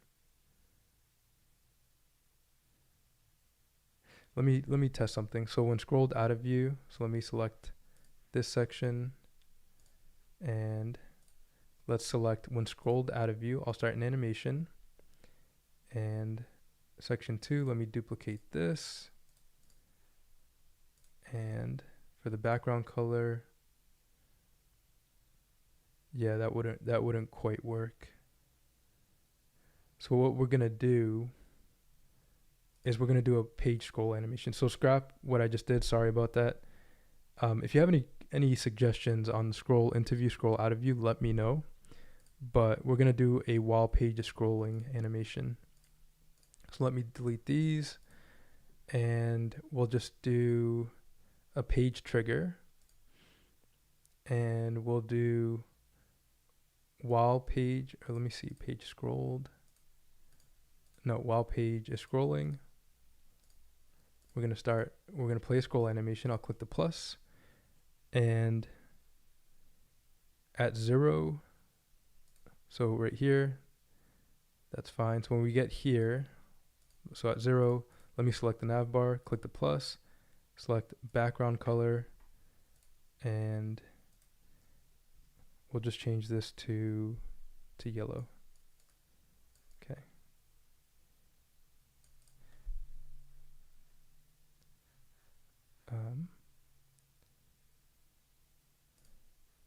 Let me test something. So when scrolled out of view, so let me select this section, and let's select when scrolled out of view. I'll start an animation, and section 2, let me duplicate this, and for the background color, yeah, that wouldn't quite work. So what we're gonna do is we're going to do a page scroll animation. So scrap what I just did. Sorry about that. If you have any suggestions on the scroll into view, scroll out of view, let me know. But we're going to do a while page is scrolling animation. So let me delete these, and we'll just do a page trigger, and we'll do while page, or let me see, page scrolled. No, while page is scrolling. We're going to play a scroll animation. I'll click the plus, and at 0, so right here, that's fine. So when we get here, so at 0, let me select the navbar, click the plus, select background color, and we'll just change this to yellow. Okay.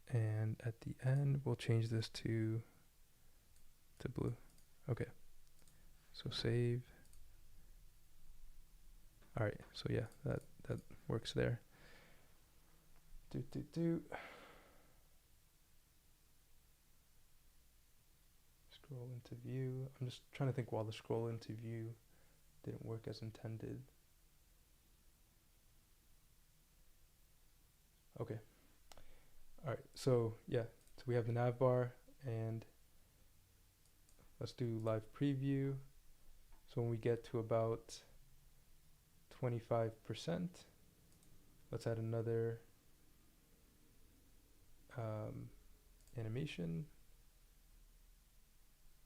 And at the end, we'll change this to blue. Okay. So save. All right. So yeah, that works there. Scroll into view. I'm just trying to think while the scroll into view didn't work as intended. Okay. All right. So yeah, so we have the navbar, and let's do live preview. So when we get to about 25%, let's add another animation,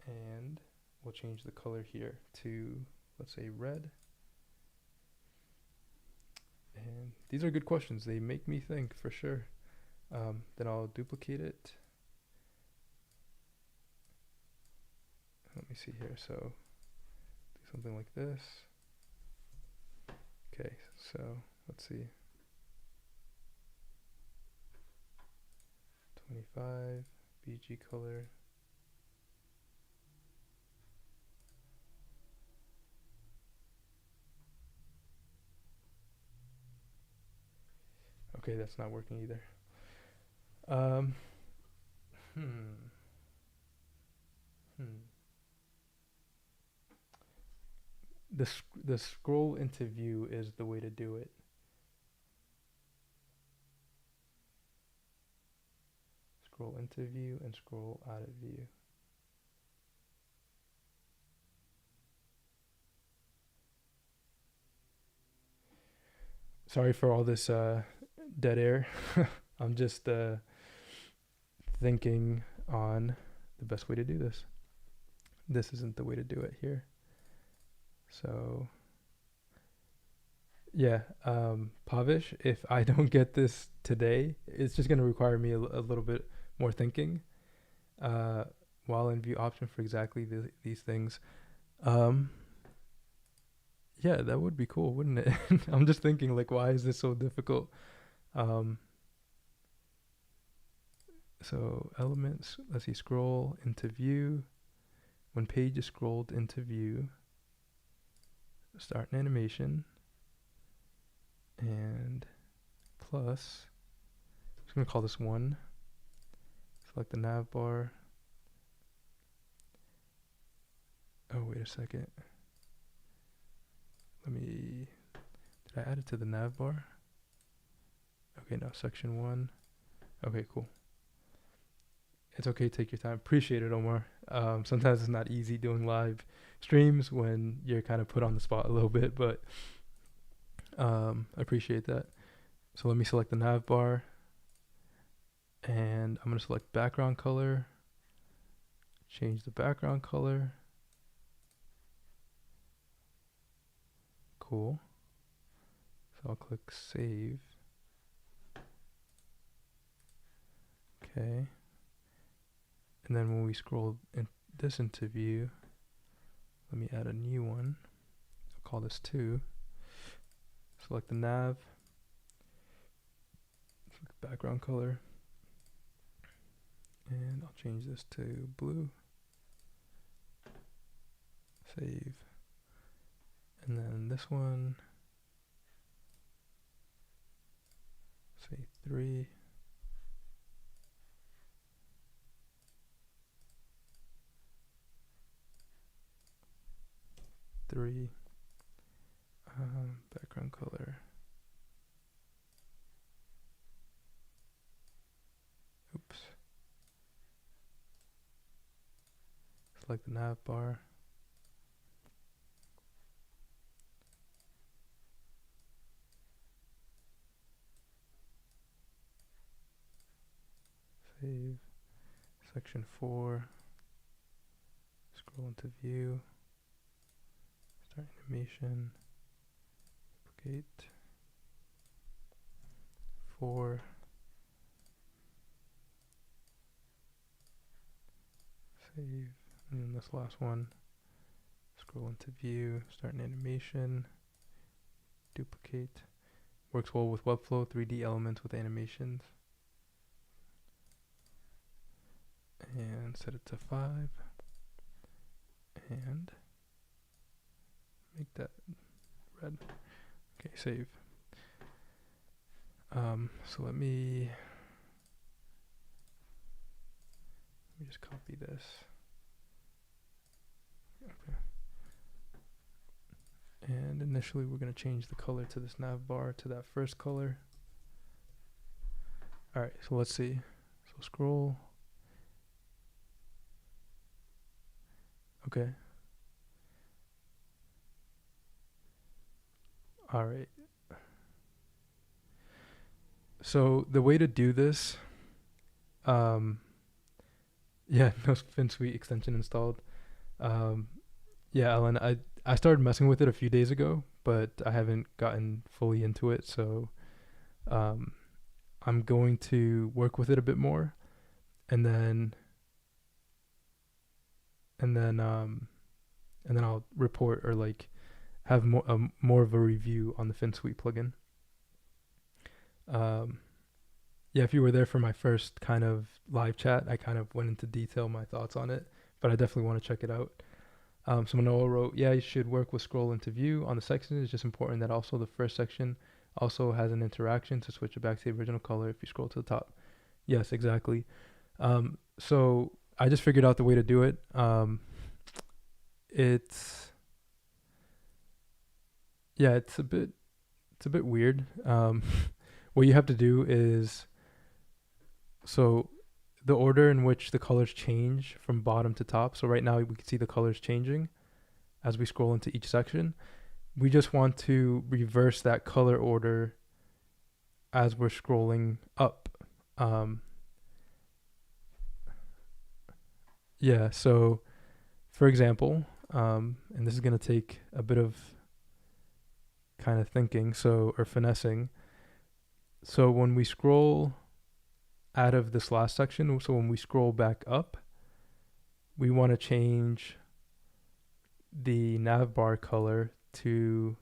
and we'll change the color here to, let's say, red. And these are good questions. They make me think for sure. Then I'll duplicate it. Let me see here. So do something like this. Okay, so let's see. 25 BG color. Okay, that's not working either. The scroll into view is the way to do it. Scroll into view and scroll out of view. Sorry for all this dead air. I'm just thinking on the best way to do this. This isn't the way to do it here. So yeah, Pavish, if I don't get this today, it's just going to require me a little bit more thinking. While in view option for exactly these things. Yeah, that would be cool, wouldn't it? I'm just thinking, like, why is this so difficult? So elements, let's see, scroll into view. When page is scrolled into view, start an animation, and plus, I'm just going to call this 1. Select the navbar. Oh, wait a second. Did I add it to the navbar? Okay, now section 1. Okay, cool. It's okay, take your time. Appreciate it, Omar. Sometimes it's not easy doing live streams when you're kind of put on the spot a little bit, but I appreciate that. So let me select the navbar, and I'm going to select background color, change the background color. Cool. So I'll click save. Okay. And then when we scroll this into view, let me add a new one. I'll call this 2. Select the nav, select background color, and I'll change this to blue. Save. And then this one, say 3. Background color. Oops. Select the Navbar. Save. Section 4. Scroll into view. Start animation. Duplicate. 4. Save. And then this last one. Scroll into view. Start an animation. Duplicate. Works well with Webflow 3D elements with animations. And set it to 5. And make that red. Okay, save. So let me just copy this. Okay. And initially we're going to change the color to this navbar to that first color. Alright, so let's see. So scroll. Okay. Alright. So the way to do this, yeah, no FinSuite extension installed. Yeah, Ellen, I started messing with it a few days ago, but I haven't gotten fully into it, so I'm going to work with it a bit more, and then I'll report or like have more of a review on the FinSuite plugin. Yeah, if you were there for my first kind of live chat, I kind of went into detail my thoughts on it, but I definitely want to check it out. So Manoa wrote, yeah, you should work with scroll into view on the section. It's just important that also the first section also has an interaction to switch it back to the original color if you scroll to the top. Yes, exactly. So I just figured out the way to do it. It's a bit weird. What you have to do is, so the order in which the colors change from bottom to top. So right now we can see the colors changing as we scroll into each section. We just want to reverse that color order as we're scrolling up. Yeah, so for example, and this is going to take a bit of kind of thinking, or finessing. So when we scroll out of this last section, so when we scroll back up, we want to change the navbar color to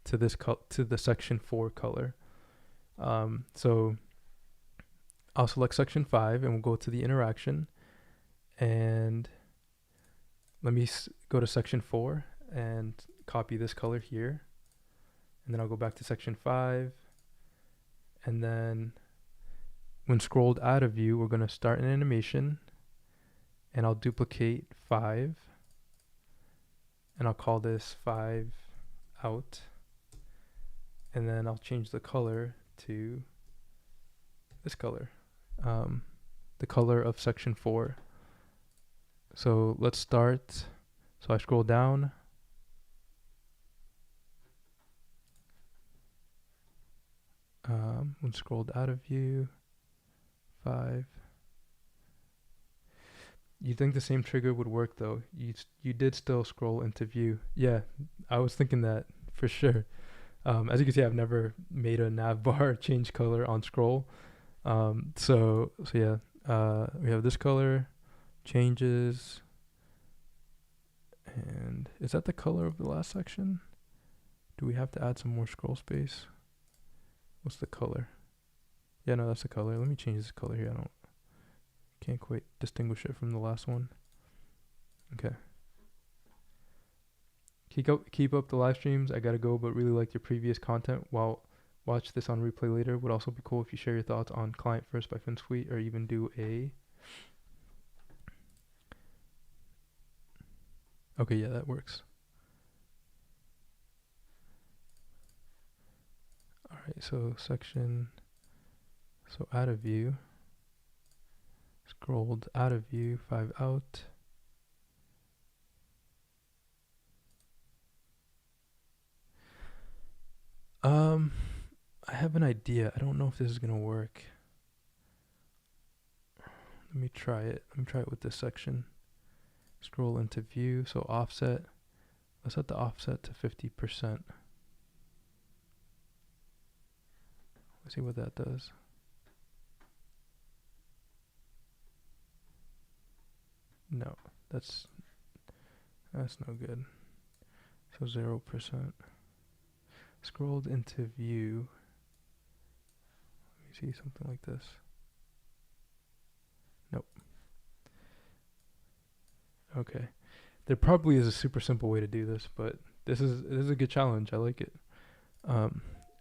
the section 4 color. So I'll select section 5 and we'll go to the interaction, and let me go to section 4 and copy this color here, and then I'll go back to section 5, and then when scrolled out of view, we're going to start an animation, and I'll duplicate 5, and I'll call this 5 out, and then I'll change the color to this color, the color of section 4. So let's start. So I scroll down, when scrolled out of view, 5. You'd think the same trigger would work though. You did still scroll into view. Yeah, I was thinking that for sure. As you can see, I've never made a navbar change color on scroll. So yeah, we have this color changes, and is that the color of the last section? Do we have to add some more scroll space? What's the color? Yeah, no, that's the color. Let me change this color here. Can't quite distinguish it from the last one. Okay. keep up the live streams. I gotta go, but really liked your previous content. While watch this on replay later. Would also be cool if you share your thoughts on Client First by FinSuite, or even do a. Okay, yeah, that works. All right, so section. So out of view. Scrolled out of view, 5 out. I have an idea. I don't know if this is gonna work. Let me try it. Let me try it with this section. Scroll into view, so offset. Let's set the offset to 50%. Let's see what that does. No, that's no good. So 0%. Scrolled into view. Let me see something like this. Nope. Okay. There probably is a super simple way to do this, but this is a good challenge. I like it.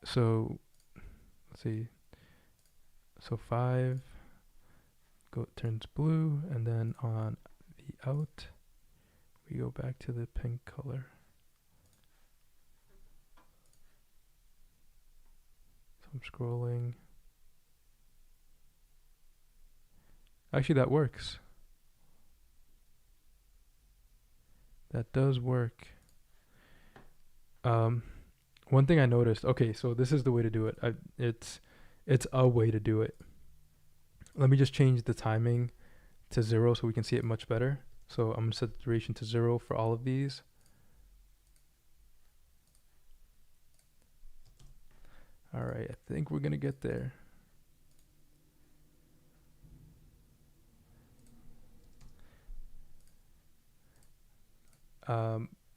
So let's see. So 5 turns blue, and then on the out, we go back to the pink color. So I'm scrolling. Actually, that works. That does work. One thing I noticed. Okay, so this is the way to do it. It's a way to do it. Let me just change the timing to 0 so we can see it much better. So I'm gonna set the duration to 0 for all of these. All right, I think we're gonna get there.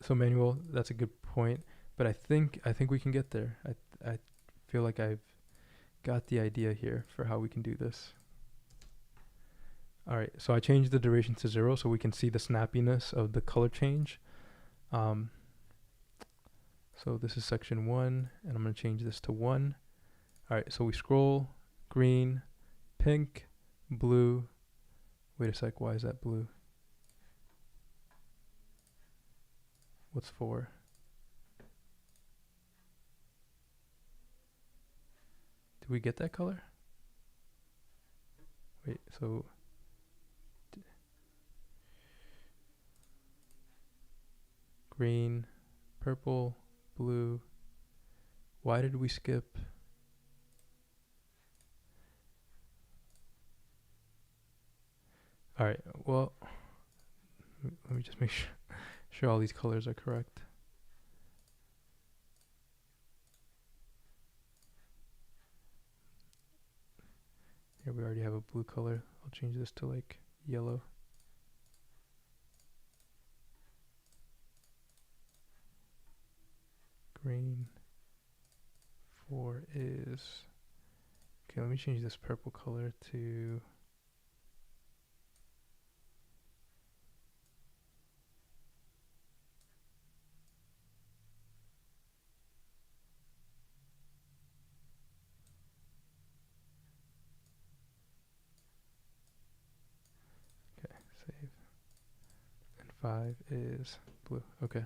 So manual, that's a good point, but I think we can get there. I feel like I've got the idea here for how we can do this. All right, so I changed the duration to 0 so we can see the snappiness of the color change. So this is section 1, and I'm gonna change this to 1. All right, so we scroll, green, pink, blue. Wait a sec, why is that blue? What's 4? Did we get that color? Wait, so green, purple, blue. Why did we skip? All right, well, let me just make sure all these colors are correct. Here we already have a blue color. I'll change this to like yellow. Green. 4 is, okay, let me change this purple color to, okay, save. And 5 is blue. Okay.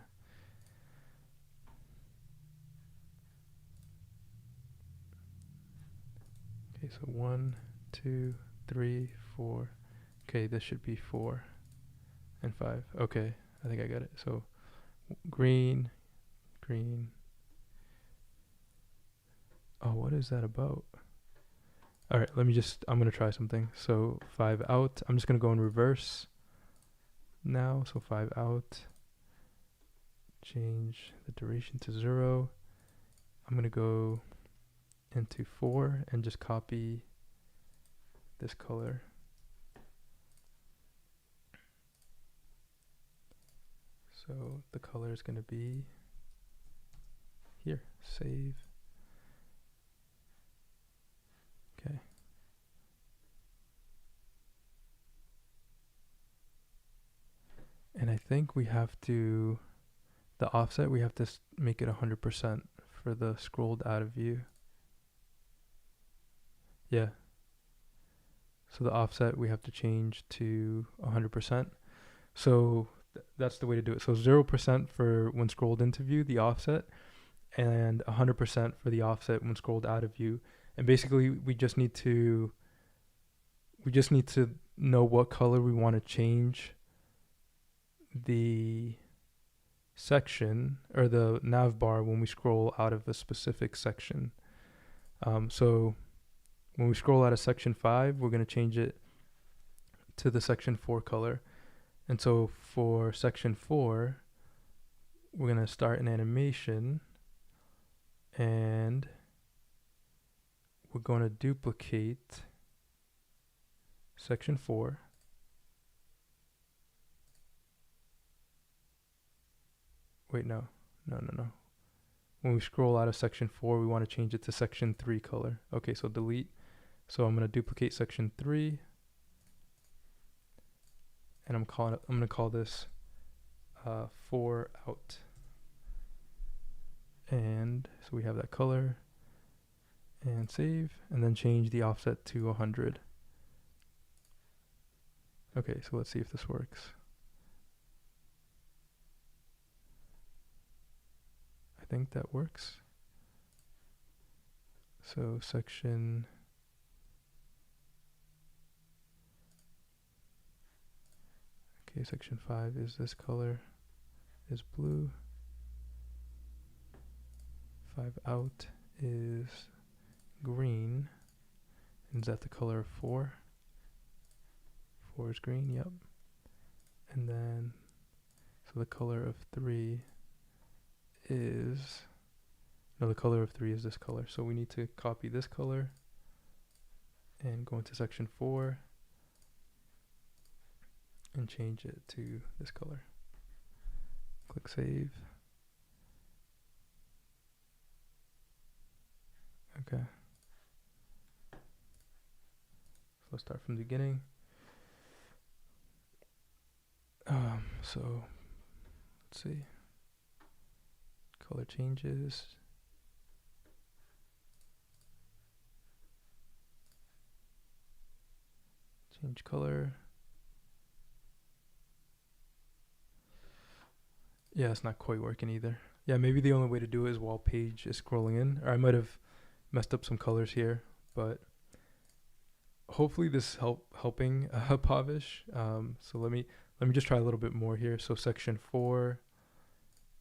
Okay, so 1, 2, 3, 4. Okay, this should be 4 and 5. Okay, I think I got it. So green, green. Oh, what is that about? All right, I'm going to try something. So 5 out. I'm just going to go in reverse now. So 5 out. Change the duration to 0. I'm going to go into 4 and just copy this color. So the color is going to be here. Save. Okay. And I think we have to, the offset, we have to make it 100% for the scrolled out of view. Yeah. So the offset we have to change to 100%. So that's the way to do it. So 0% for when scrolled into view, the offset, and 100% for the offset when scrolled out of view. And basically we just need to know what color we want to change the section or the navbar when we scroll out of a specific section. So when we scroll out of section 5, we're going to change it to the section 4 color. And so for section 4, we're going to start an animation, and we're going to duplicate section 4. Wait, no. When we scroll out of section 4, we want to change it to section 3 color. Okay, so delete. So I'm going to duplicate section 3, and I'm going to call this 4 out. And so we have that color, and save, and then change the offset to 100. Okay, so let's see if this works. I think that works. So section section 5 is this color, is blue. 5 out is green. And is that the color of 4? 4 is green, yep. And then, so the color of 3 is, no, the color of 3 is this color. So we need to copy this color and go into section 4 and change it to this color. Click save. Okay. So let's start from the beginning. So let's see. Color changes. Change color. Yeah, it's not quite working either. Yeah, maybe the only way to do it is while page is scrolling in. Or I might have messed up some colors here, but hopefully this helping Pavish. So let me just try a little bit more here. So section 4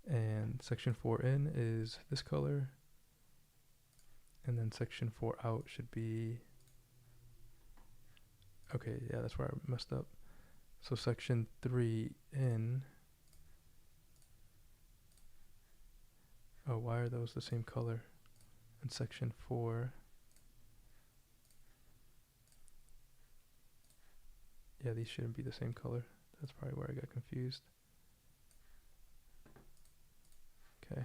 and section 4 in is this color, and then section 4 out should be, okay, yeah, that's where I messed up. So section 3 in, oh, why are those the same color? And section 4, yeah, these shouldn't be the same color. That's probably where I got confused. Okay,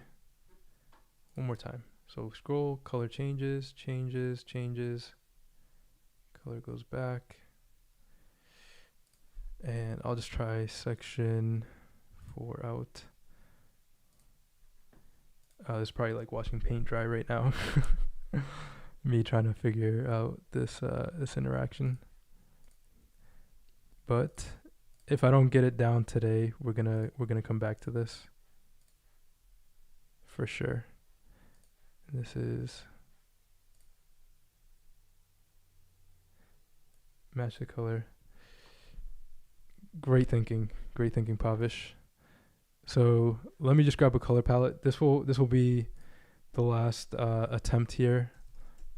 one more time. So scroll, color changes, color goes back, and I'll just try section 4 out. It's probably like watching paint dry right now. Me trying to figure out this this interaction. But if I don't get it down today, we're gonna come back to this for sure. This is match the color. Great thinking, Pavish. So let me just grab a color palette. This will be the last attempt here,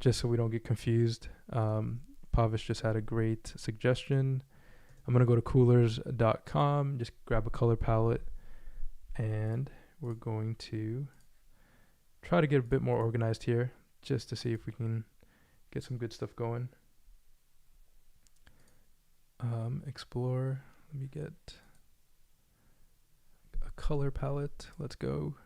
just so we don't get confused. Pavish just had a great suggestion. I'm gonna go to coolers.com, just grab a color palette, and we're going to try to get a bit more organized here, just to see if we can get some good stuff going. Explore, let me get a color palette, let's go.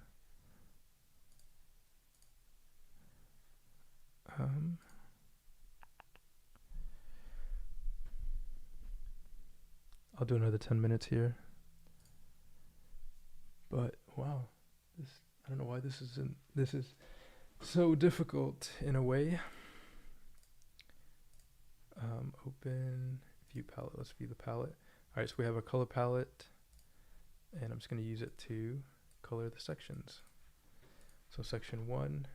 I'll do another 10 minutes here. But wow, This, I don't know why this is so difficult in a way. Open view palette. Let's view the palette. All right, so we have a color palette, and I'm just going to use it to color the sections. So section 1,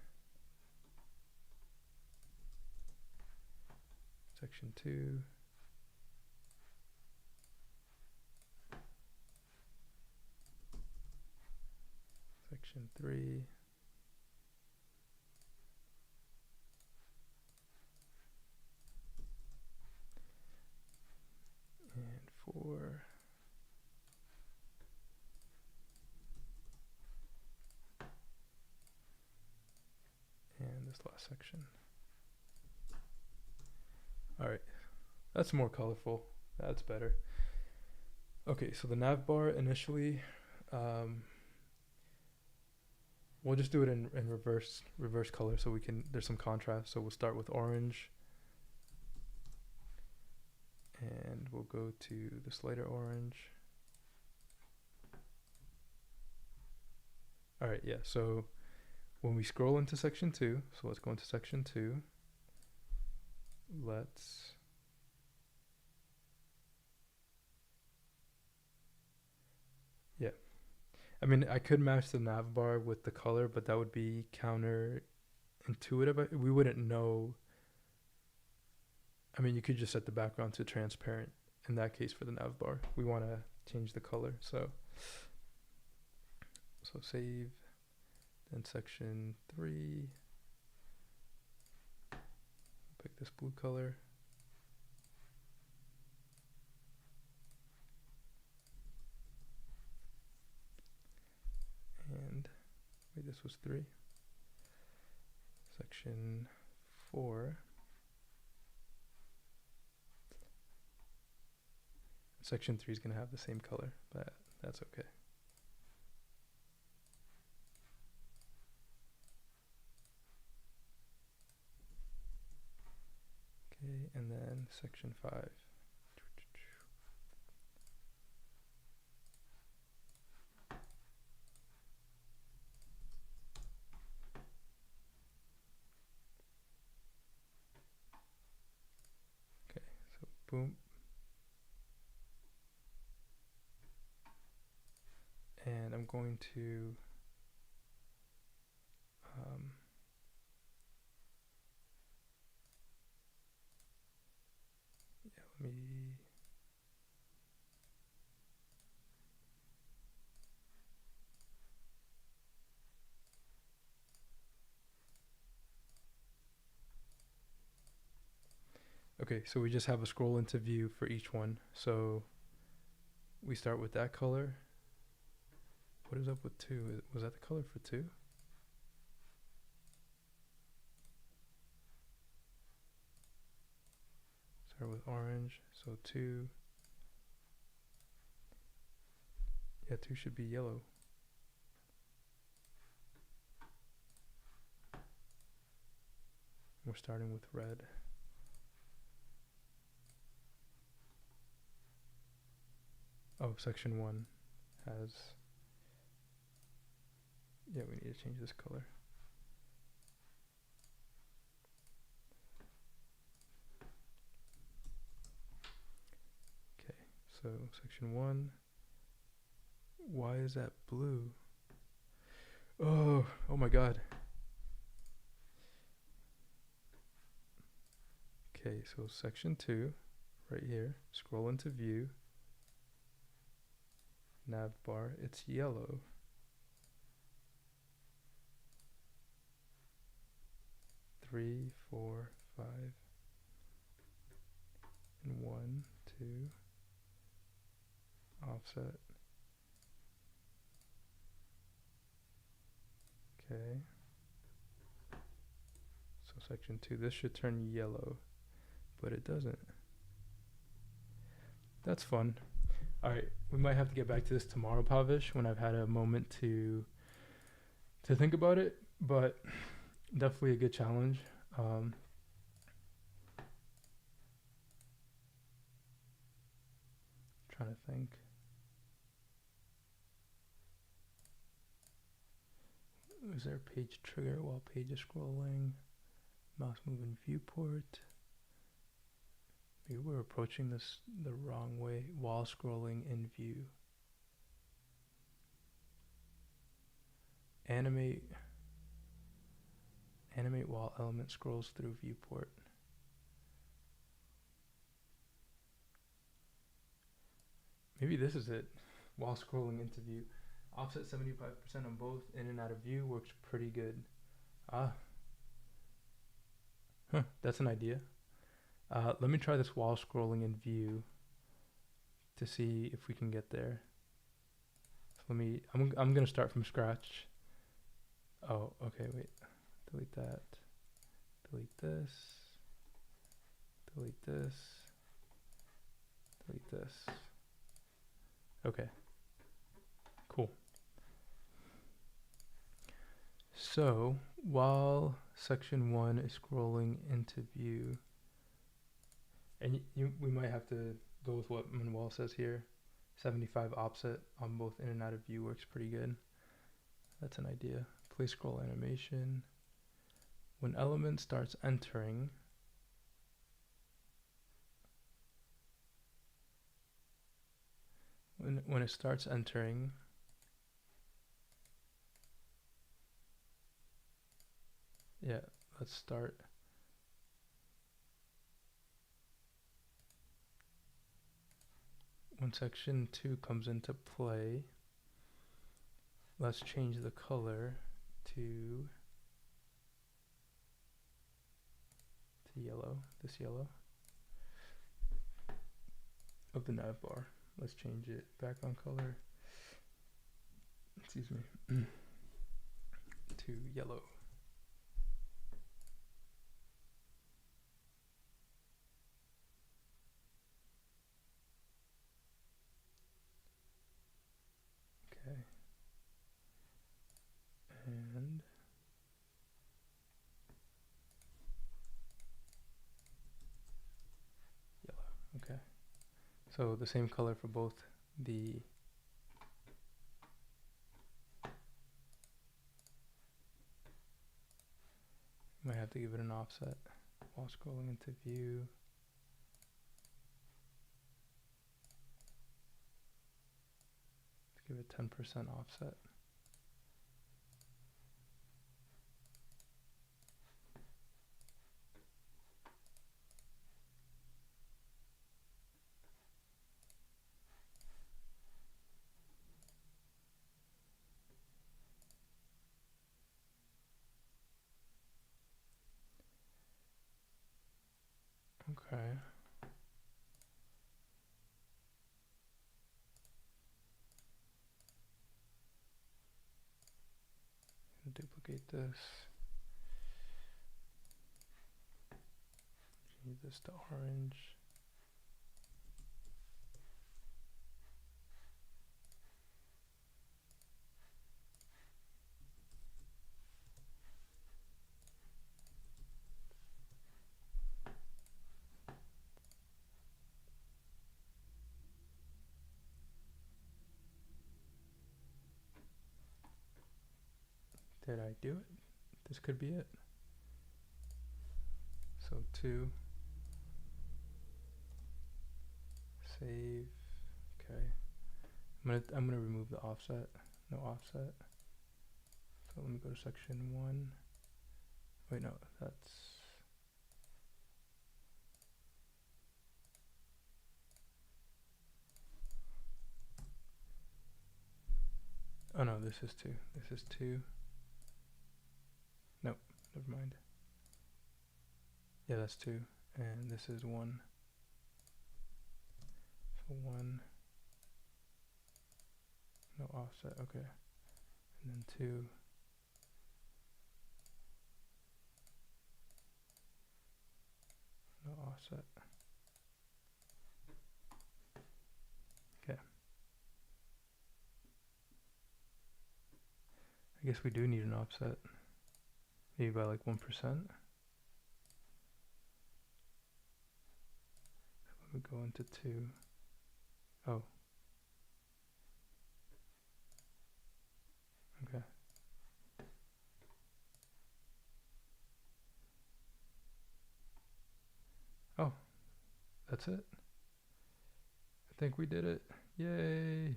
section 2, section 3, and 4, and this last section. All right, that's more colorful. That's better. Okay, so the navbar initially, we'll just do it in reverse color so we can, there's some contrast. So we'll start with orange, and we'll go to this lighter orange. All right, yeah, so when we scroll into section 2, so let's go into section 2. Let's I mean, I could match the navbar with the color, but that would be counterintuitive. We wouldn't know. I mean, you could just set the background to transparent in that case for the navbar. We want to change the color, so save, then section 3, pick this blue color. And wait, this was 3. Section 4. Section 3 is going to have the same color, but that's okay. Okay, and then section 5. Okay, so boom. And I'm going to let me okay, so we just have a scroll into view for each one. So we start with that color. What is up with 2? Was that the color for 2? Start with orange, so 2. Yeah, 2 should be yellow. We're starting with red. Oh, section 1 has, yeah, we need to change this color. Okay, so section 1, why is that blue? Oh my god. Okay, so section 2, right here, scroll into view, navbar, it's yellow. Three, 4, 5, and 1, 2, offset. Okay. So section 2, this should turn yellow, but it doesn't. That's fun. All right, we might have to get back to this tomorrow, Pavish, when I've had a moment to think about it, but definitely a good challenge. Trying to think. Is there a page trigger while page is scrolling? Mouse moving viewport. Maybe we're approaching this the wrong way while scrolling in view. Animate while element scrolls through viewport. Maybe this is it. While scrolling into view. Offset 75% on both in and out of view works pretty good. That's an idea. Let me try this while scrolling in view to see if we can get there. So I'm gonna start from scratch. Oh, okay, wait. Delete that. Delete this. Delete this. Delete this. Okay. Cool. So while section 1 is scrolling into view, and we might have to go with what Manuel says here. 75 offset on both in and out of view works pretty good. That's an idea. Play scroll animation. When element starts entering, when it starts entering, yeah, let's start. When section 2 comes into play, let's change the color to yellow, this yellow of the navbar. Let's change it background color, excuse me, to yellow. Okay. And yellow. Okay. So the same color for both the might have to give it an offset while scrolling into view. Give it 10% offset. Okay. Duplicate this. Change this to orange. Did I do it? This could be it. So 2. Save. Okay. I'm gonna remove the offset. No offset. So let me go to section 1. Wait, no, that's oh no, this is 2. This is 2. Nope, never mind. Yeah, that's 2. And this is 1. So 1. No offset, okay. And then 2. No offset. Okay. I guess we do need an offset. Maybe by like 1%. Let me go into 2. Oh. Okay. that's it. I think we did it. Yay.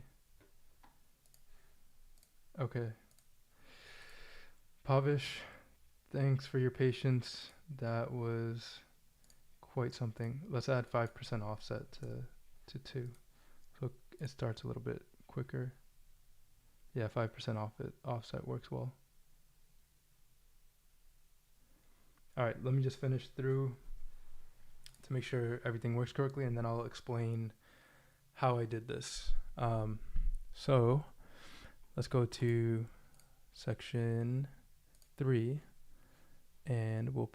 Okay. Pavish, thanks for your patience. That was quite something. Let's add 5% offset to 2. So it starts a little bit quicker. Yeah, 5% offset works well. All right, let me just finish through to make sure everything works correctly, and then I'll explain how I did this. So let's go to section 3, and we'll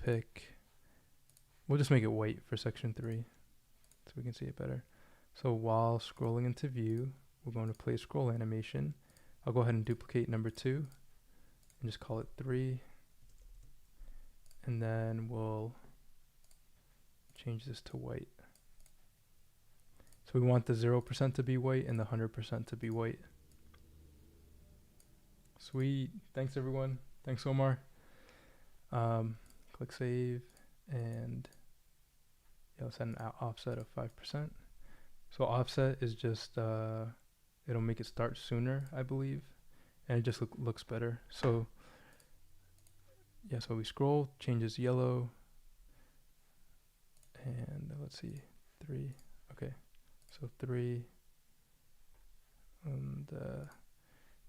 just make it white for section 3 so we can see it better. So while scrolling into view, we're going to play scroll animation. I'll go ahead and duplicate number 2 and just call it 3. And then we'll change this to white. So we want the 0% to be white and the 100% to be white. Sweet. Thanks, everyone. Thanks, Omar. Click save, and yeah, let's set an offset of 5%. So offset is just, it'll make it start sooner, I believe, and it just looks better. So yeah, so we scroll, changes yellow, and let's see, 3. Okay, so 3, and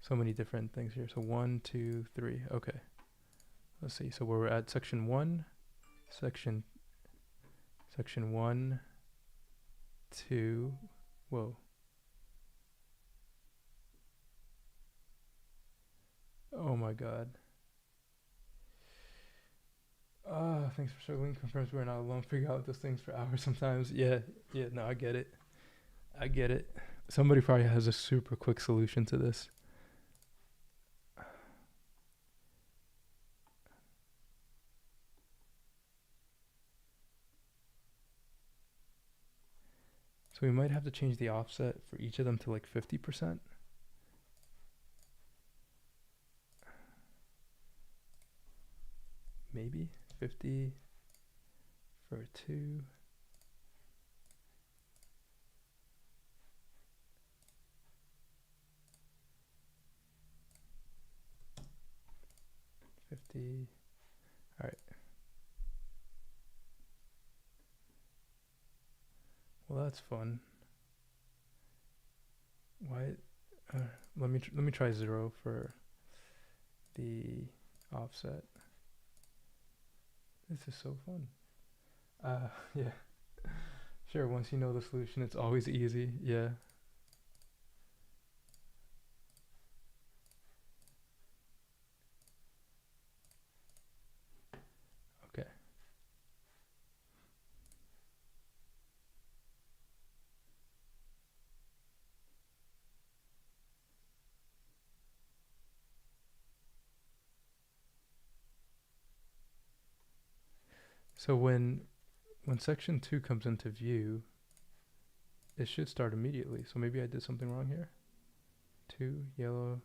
so many different things here. So 1, 2, 3. Okay, let's see. So we're at section 1, section 1, 2. Whoa. Oh my God. Thanks for struggling. Confirms we're not alone. Figure out those things for hours sometimes. Yeah, no, I get it. Somebody probably has a super quick solution to this. So we might have to change the offset for each of them to like 50%. Maybe 50 for 2. All right. Well, that's fun. Why? Let me try 0 for the offset. This is so fun. Yeah. Sure. Once you know the solution, it's always easy. Yeah. Okay. So when section 2 comes into view, it should start immediately. So maybe I did something wrong here. 2, yellow.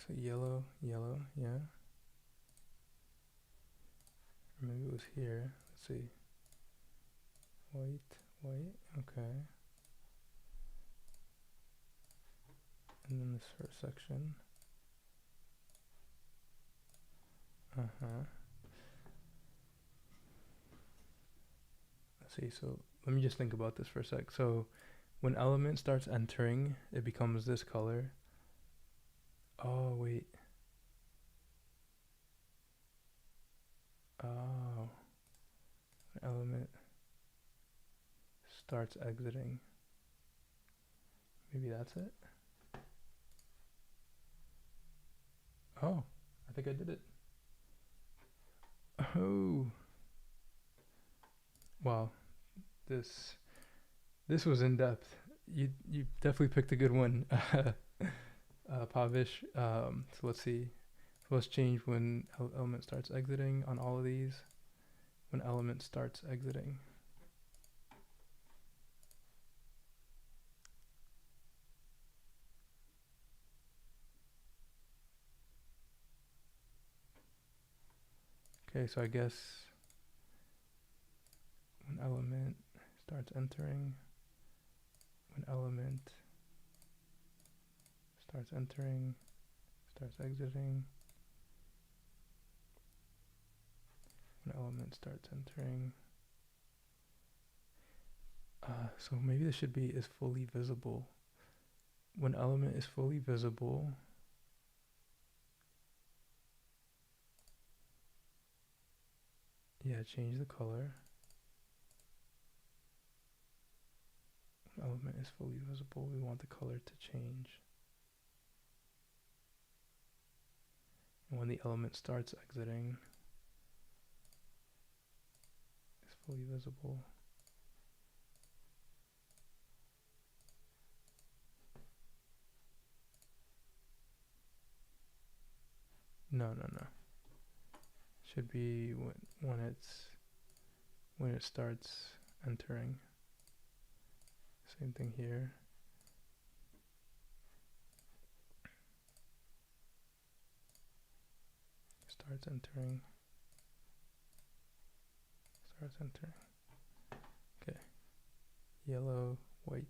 So yellow, yeah. Or maybe it was here. Let's see. White, okay. And then this first section. Let's see, so let me just think about this for a sec. So when element starts entering, it becomes this color. Oh, wait. Oh. When element starts exiting. Maybe that's it? Oh, I think I did it. Oh. Wow. This was in depth. You definitely picked a good one, Pavish. So let's see. So let's change when element starts exiting on all of these. When element starts exiting. Okay, so I guess when element starts entering, when element starts entering, starts exiting, when element starts entering. So maybe this should be is fully visible. When element is fully visible, yeah, change the color. When element is fully visible, we want the color to change. And when the element starts exiting, it's fully visible. No. Should be when it starts entering. Same thing here. Starts entering. Okay. Yellow, white.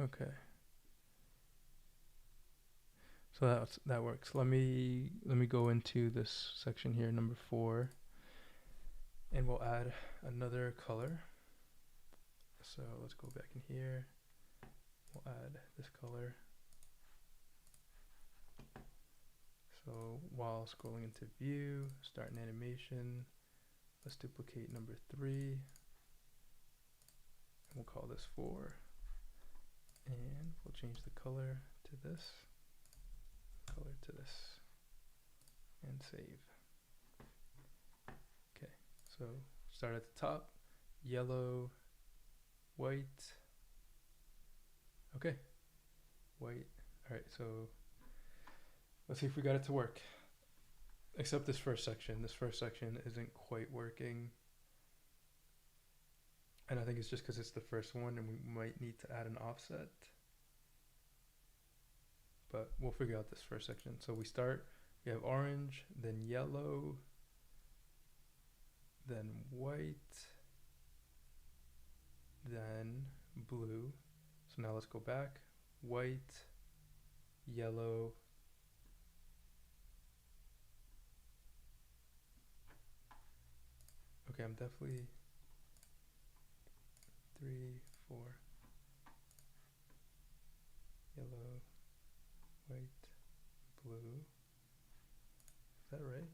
Okay. So that works. Let me go into this section here, number 4, and we'll add another color. So let's go back in here. We'll add this color. So while scrolling into view, start an animation, let's duplicate number 3, and we'll call this 4, and we'll change the color to this, color to this, and save. Okay, so start at the top, yellow, white. Okay, white. All right, so let's see if we got it to work. Except this first section. This first section isn't quite working. And I think it's just because it's the first one and we might need to add an offset. But we'll figure out this first section. So we have orange, then yellow, then white, then blue. So now let's go back. White, yellow, okay, I'm definitely 3, 4, yellow, white, blue. Is that right?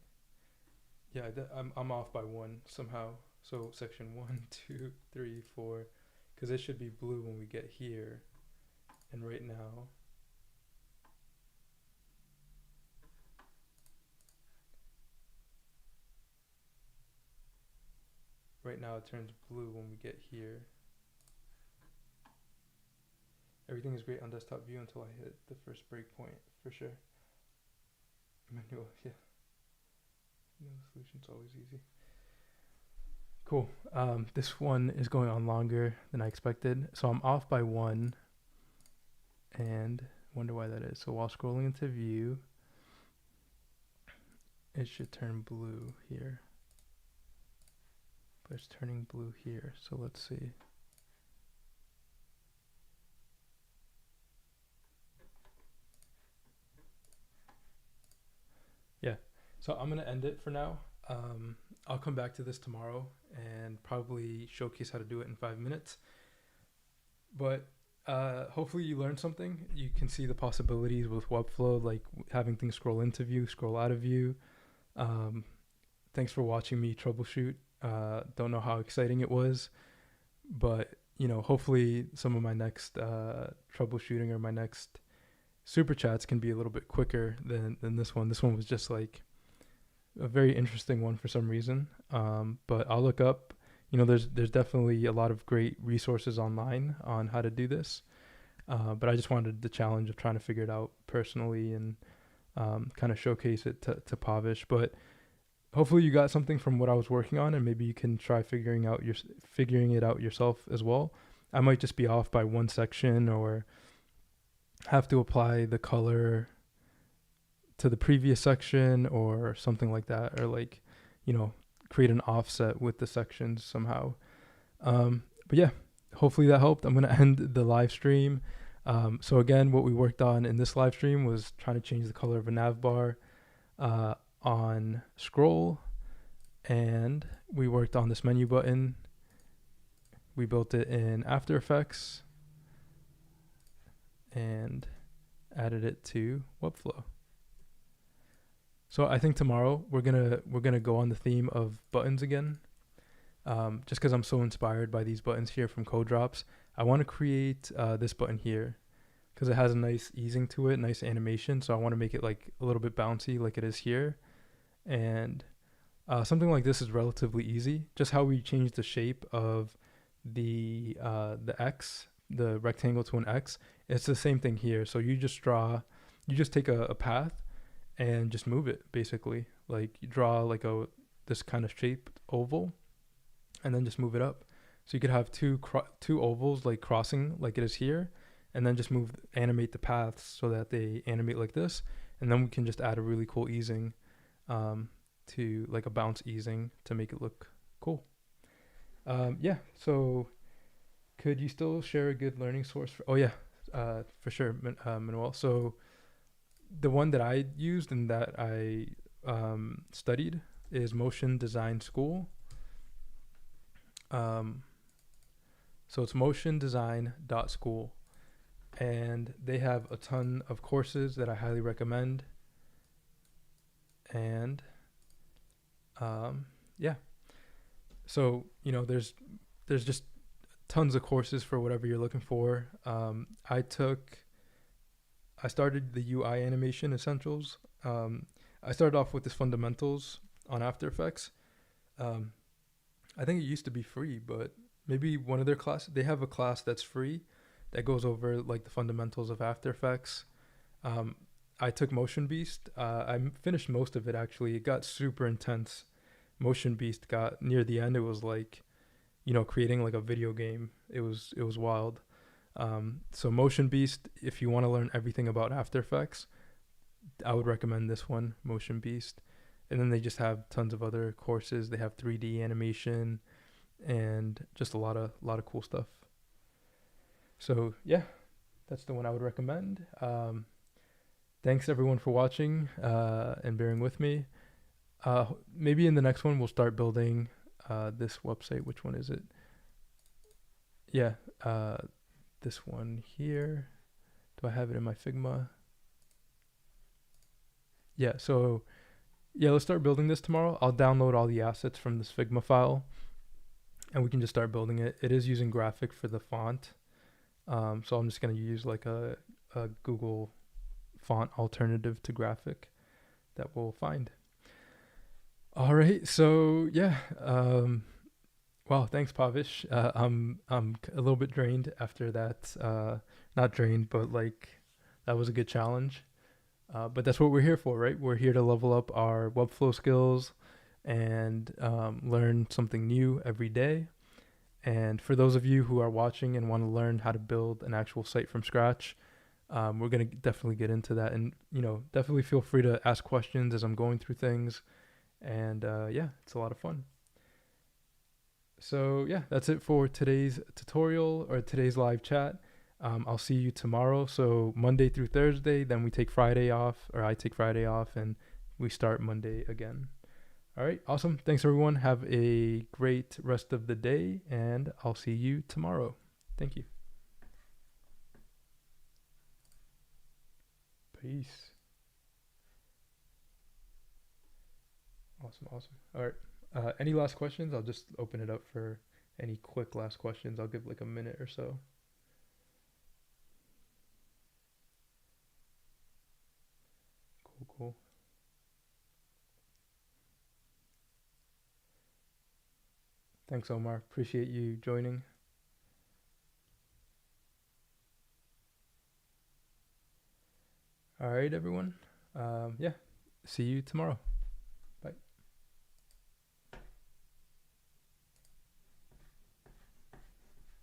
Yeah, I'm off by 1 somehow. So section 1, 2, 3, 4, because it should be blue when we get here. And right now, it turns blue when we get here. Everything is great on desktop view until I hit the first breakpoint, for sure. Manual, yeah. No solution's always easy. Cool. This one is going on longer than I expected. So I'm off by 1 and wonder why that is. So while scrolling into view, it should turn blue here. But it's turning blue here. So let's see. Yeah. So I'm going to end it for now. I'll come back to this tomorrow and probably showcase how to do it in 5 minutes. But hopefully you learned something. You can see the possibilities with Webflow, like having things scroll into view, scroll out of view. Thanks for watching me troubleshoot. Don't know how exciting it was, but hopefully some of my next troubleshooting or my next super chats can be a little bit quicker than this one. This one was just like a very interesting one for some reason. But I'll look up, there's definitely a lot of great resources online on how to do this. But I just wanted the challenge of trying to figure it out personally and kind of showcase it to Pavish. But hopefully you got something from what I was working on, and maybe you can try figuring it out yourself as well. I might just be off by 1 section or have to apply the color to the previous section or something like that, or like, create an offset with the sections somehow. But yeah, hopefully that helped. I'm going to end the live stream. So again, what we worked on in this live stream was trying to change the color of a navbar on scroll, and we worked on this menu button. We built it in After Effects and added it to Webflow. So I think tomorrow we're gonna go on the theme of buttons again. Just because I'm so inspired by these buttons here from Code Drops, I want to create this button here because it has a nice easing to it, nice animation. So I want to make it like a little bit bouncy like it is here. And something like this is relatively easy. Just how we change the shape of the X, the rectangle to an X. It's the same thing here. So you just take a path and just move it basically. Like you draw like this kind of shaped oval and then just move it up. So you could have two ovals like crossing like it is here, and then just animate the paths so that they animate like this. And then we can just add a really cool easing to like a bounce easing to make it look cool. Yeah, so could you still share a good learning source? For sure, Manuel. So the one that I used and that I studied is Motion Design School. So it's motiondesign.school, and they have a ton of courses that I highly recommend. And yeah, so there's just tons of courses for whatever you're looking for. I started the UI animation essentials. I started off with this fundamentals on After Effects. I think it used to be free, but maybe one of their classes, they have a class that's free that goes over like the fundamentals of After Effects. I took Motion Beast. I finished most of it actually. It got super intense. Motion Beast got near the end. It was like, creating like a video game. It was wild. So Motion Beast, if you want to learn everything about After Effects, I would recommend this one, Motion Beast. And then they just have tons of other courses. They have 3D animation and just a lot of cool stuff. So yeah, that's the one I would recommend. Thanks everyone for watching and bearing with me. Maybe in the next one we'll start building this website. Which one is it? Yeah, this one here. Do I have it in my Figma? Yeah, so yeah, let's start building this tomorrow. I'll download all the assets from this Figma file and we can just start building it. It is using Graphic for the font. So I'm just going to use like a Google font alternative to Graphic that we'll find. All right. So yeah. Wow. Thanks, Pavish. I'm a little bit drained after that. Not drained, but like that was a good challenge. But that's what we're here for, right? We're here to level up our Webflow skills and learn something new every day. And for those of you who are watching and want to learn how to build an actual site from scratch, we're going to definitely get into that. And, definitely feel free to ask questions as I'm going through things. And yeah, it's a lot of fun. So yeah, that's it for today's tutorial or today's live chat. I'll see you tomorrow. So Monday through Thursday, then we take Friday off, or I take Friday off, and we start Monday again. All right, awesome. Thanks, everyone. Have a great rest of the day, and I'll see you tomorrow. Thank you. Peace. Awesome. All right. Any last questions? I'll just open it up for any quick last questions. I'll give like a minute or so. Cool. Thanks, Omar. Appreciate you joining. All right, everyone. Yeah, see you tomorrow.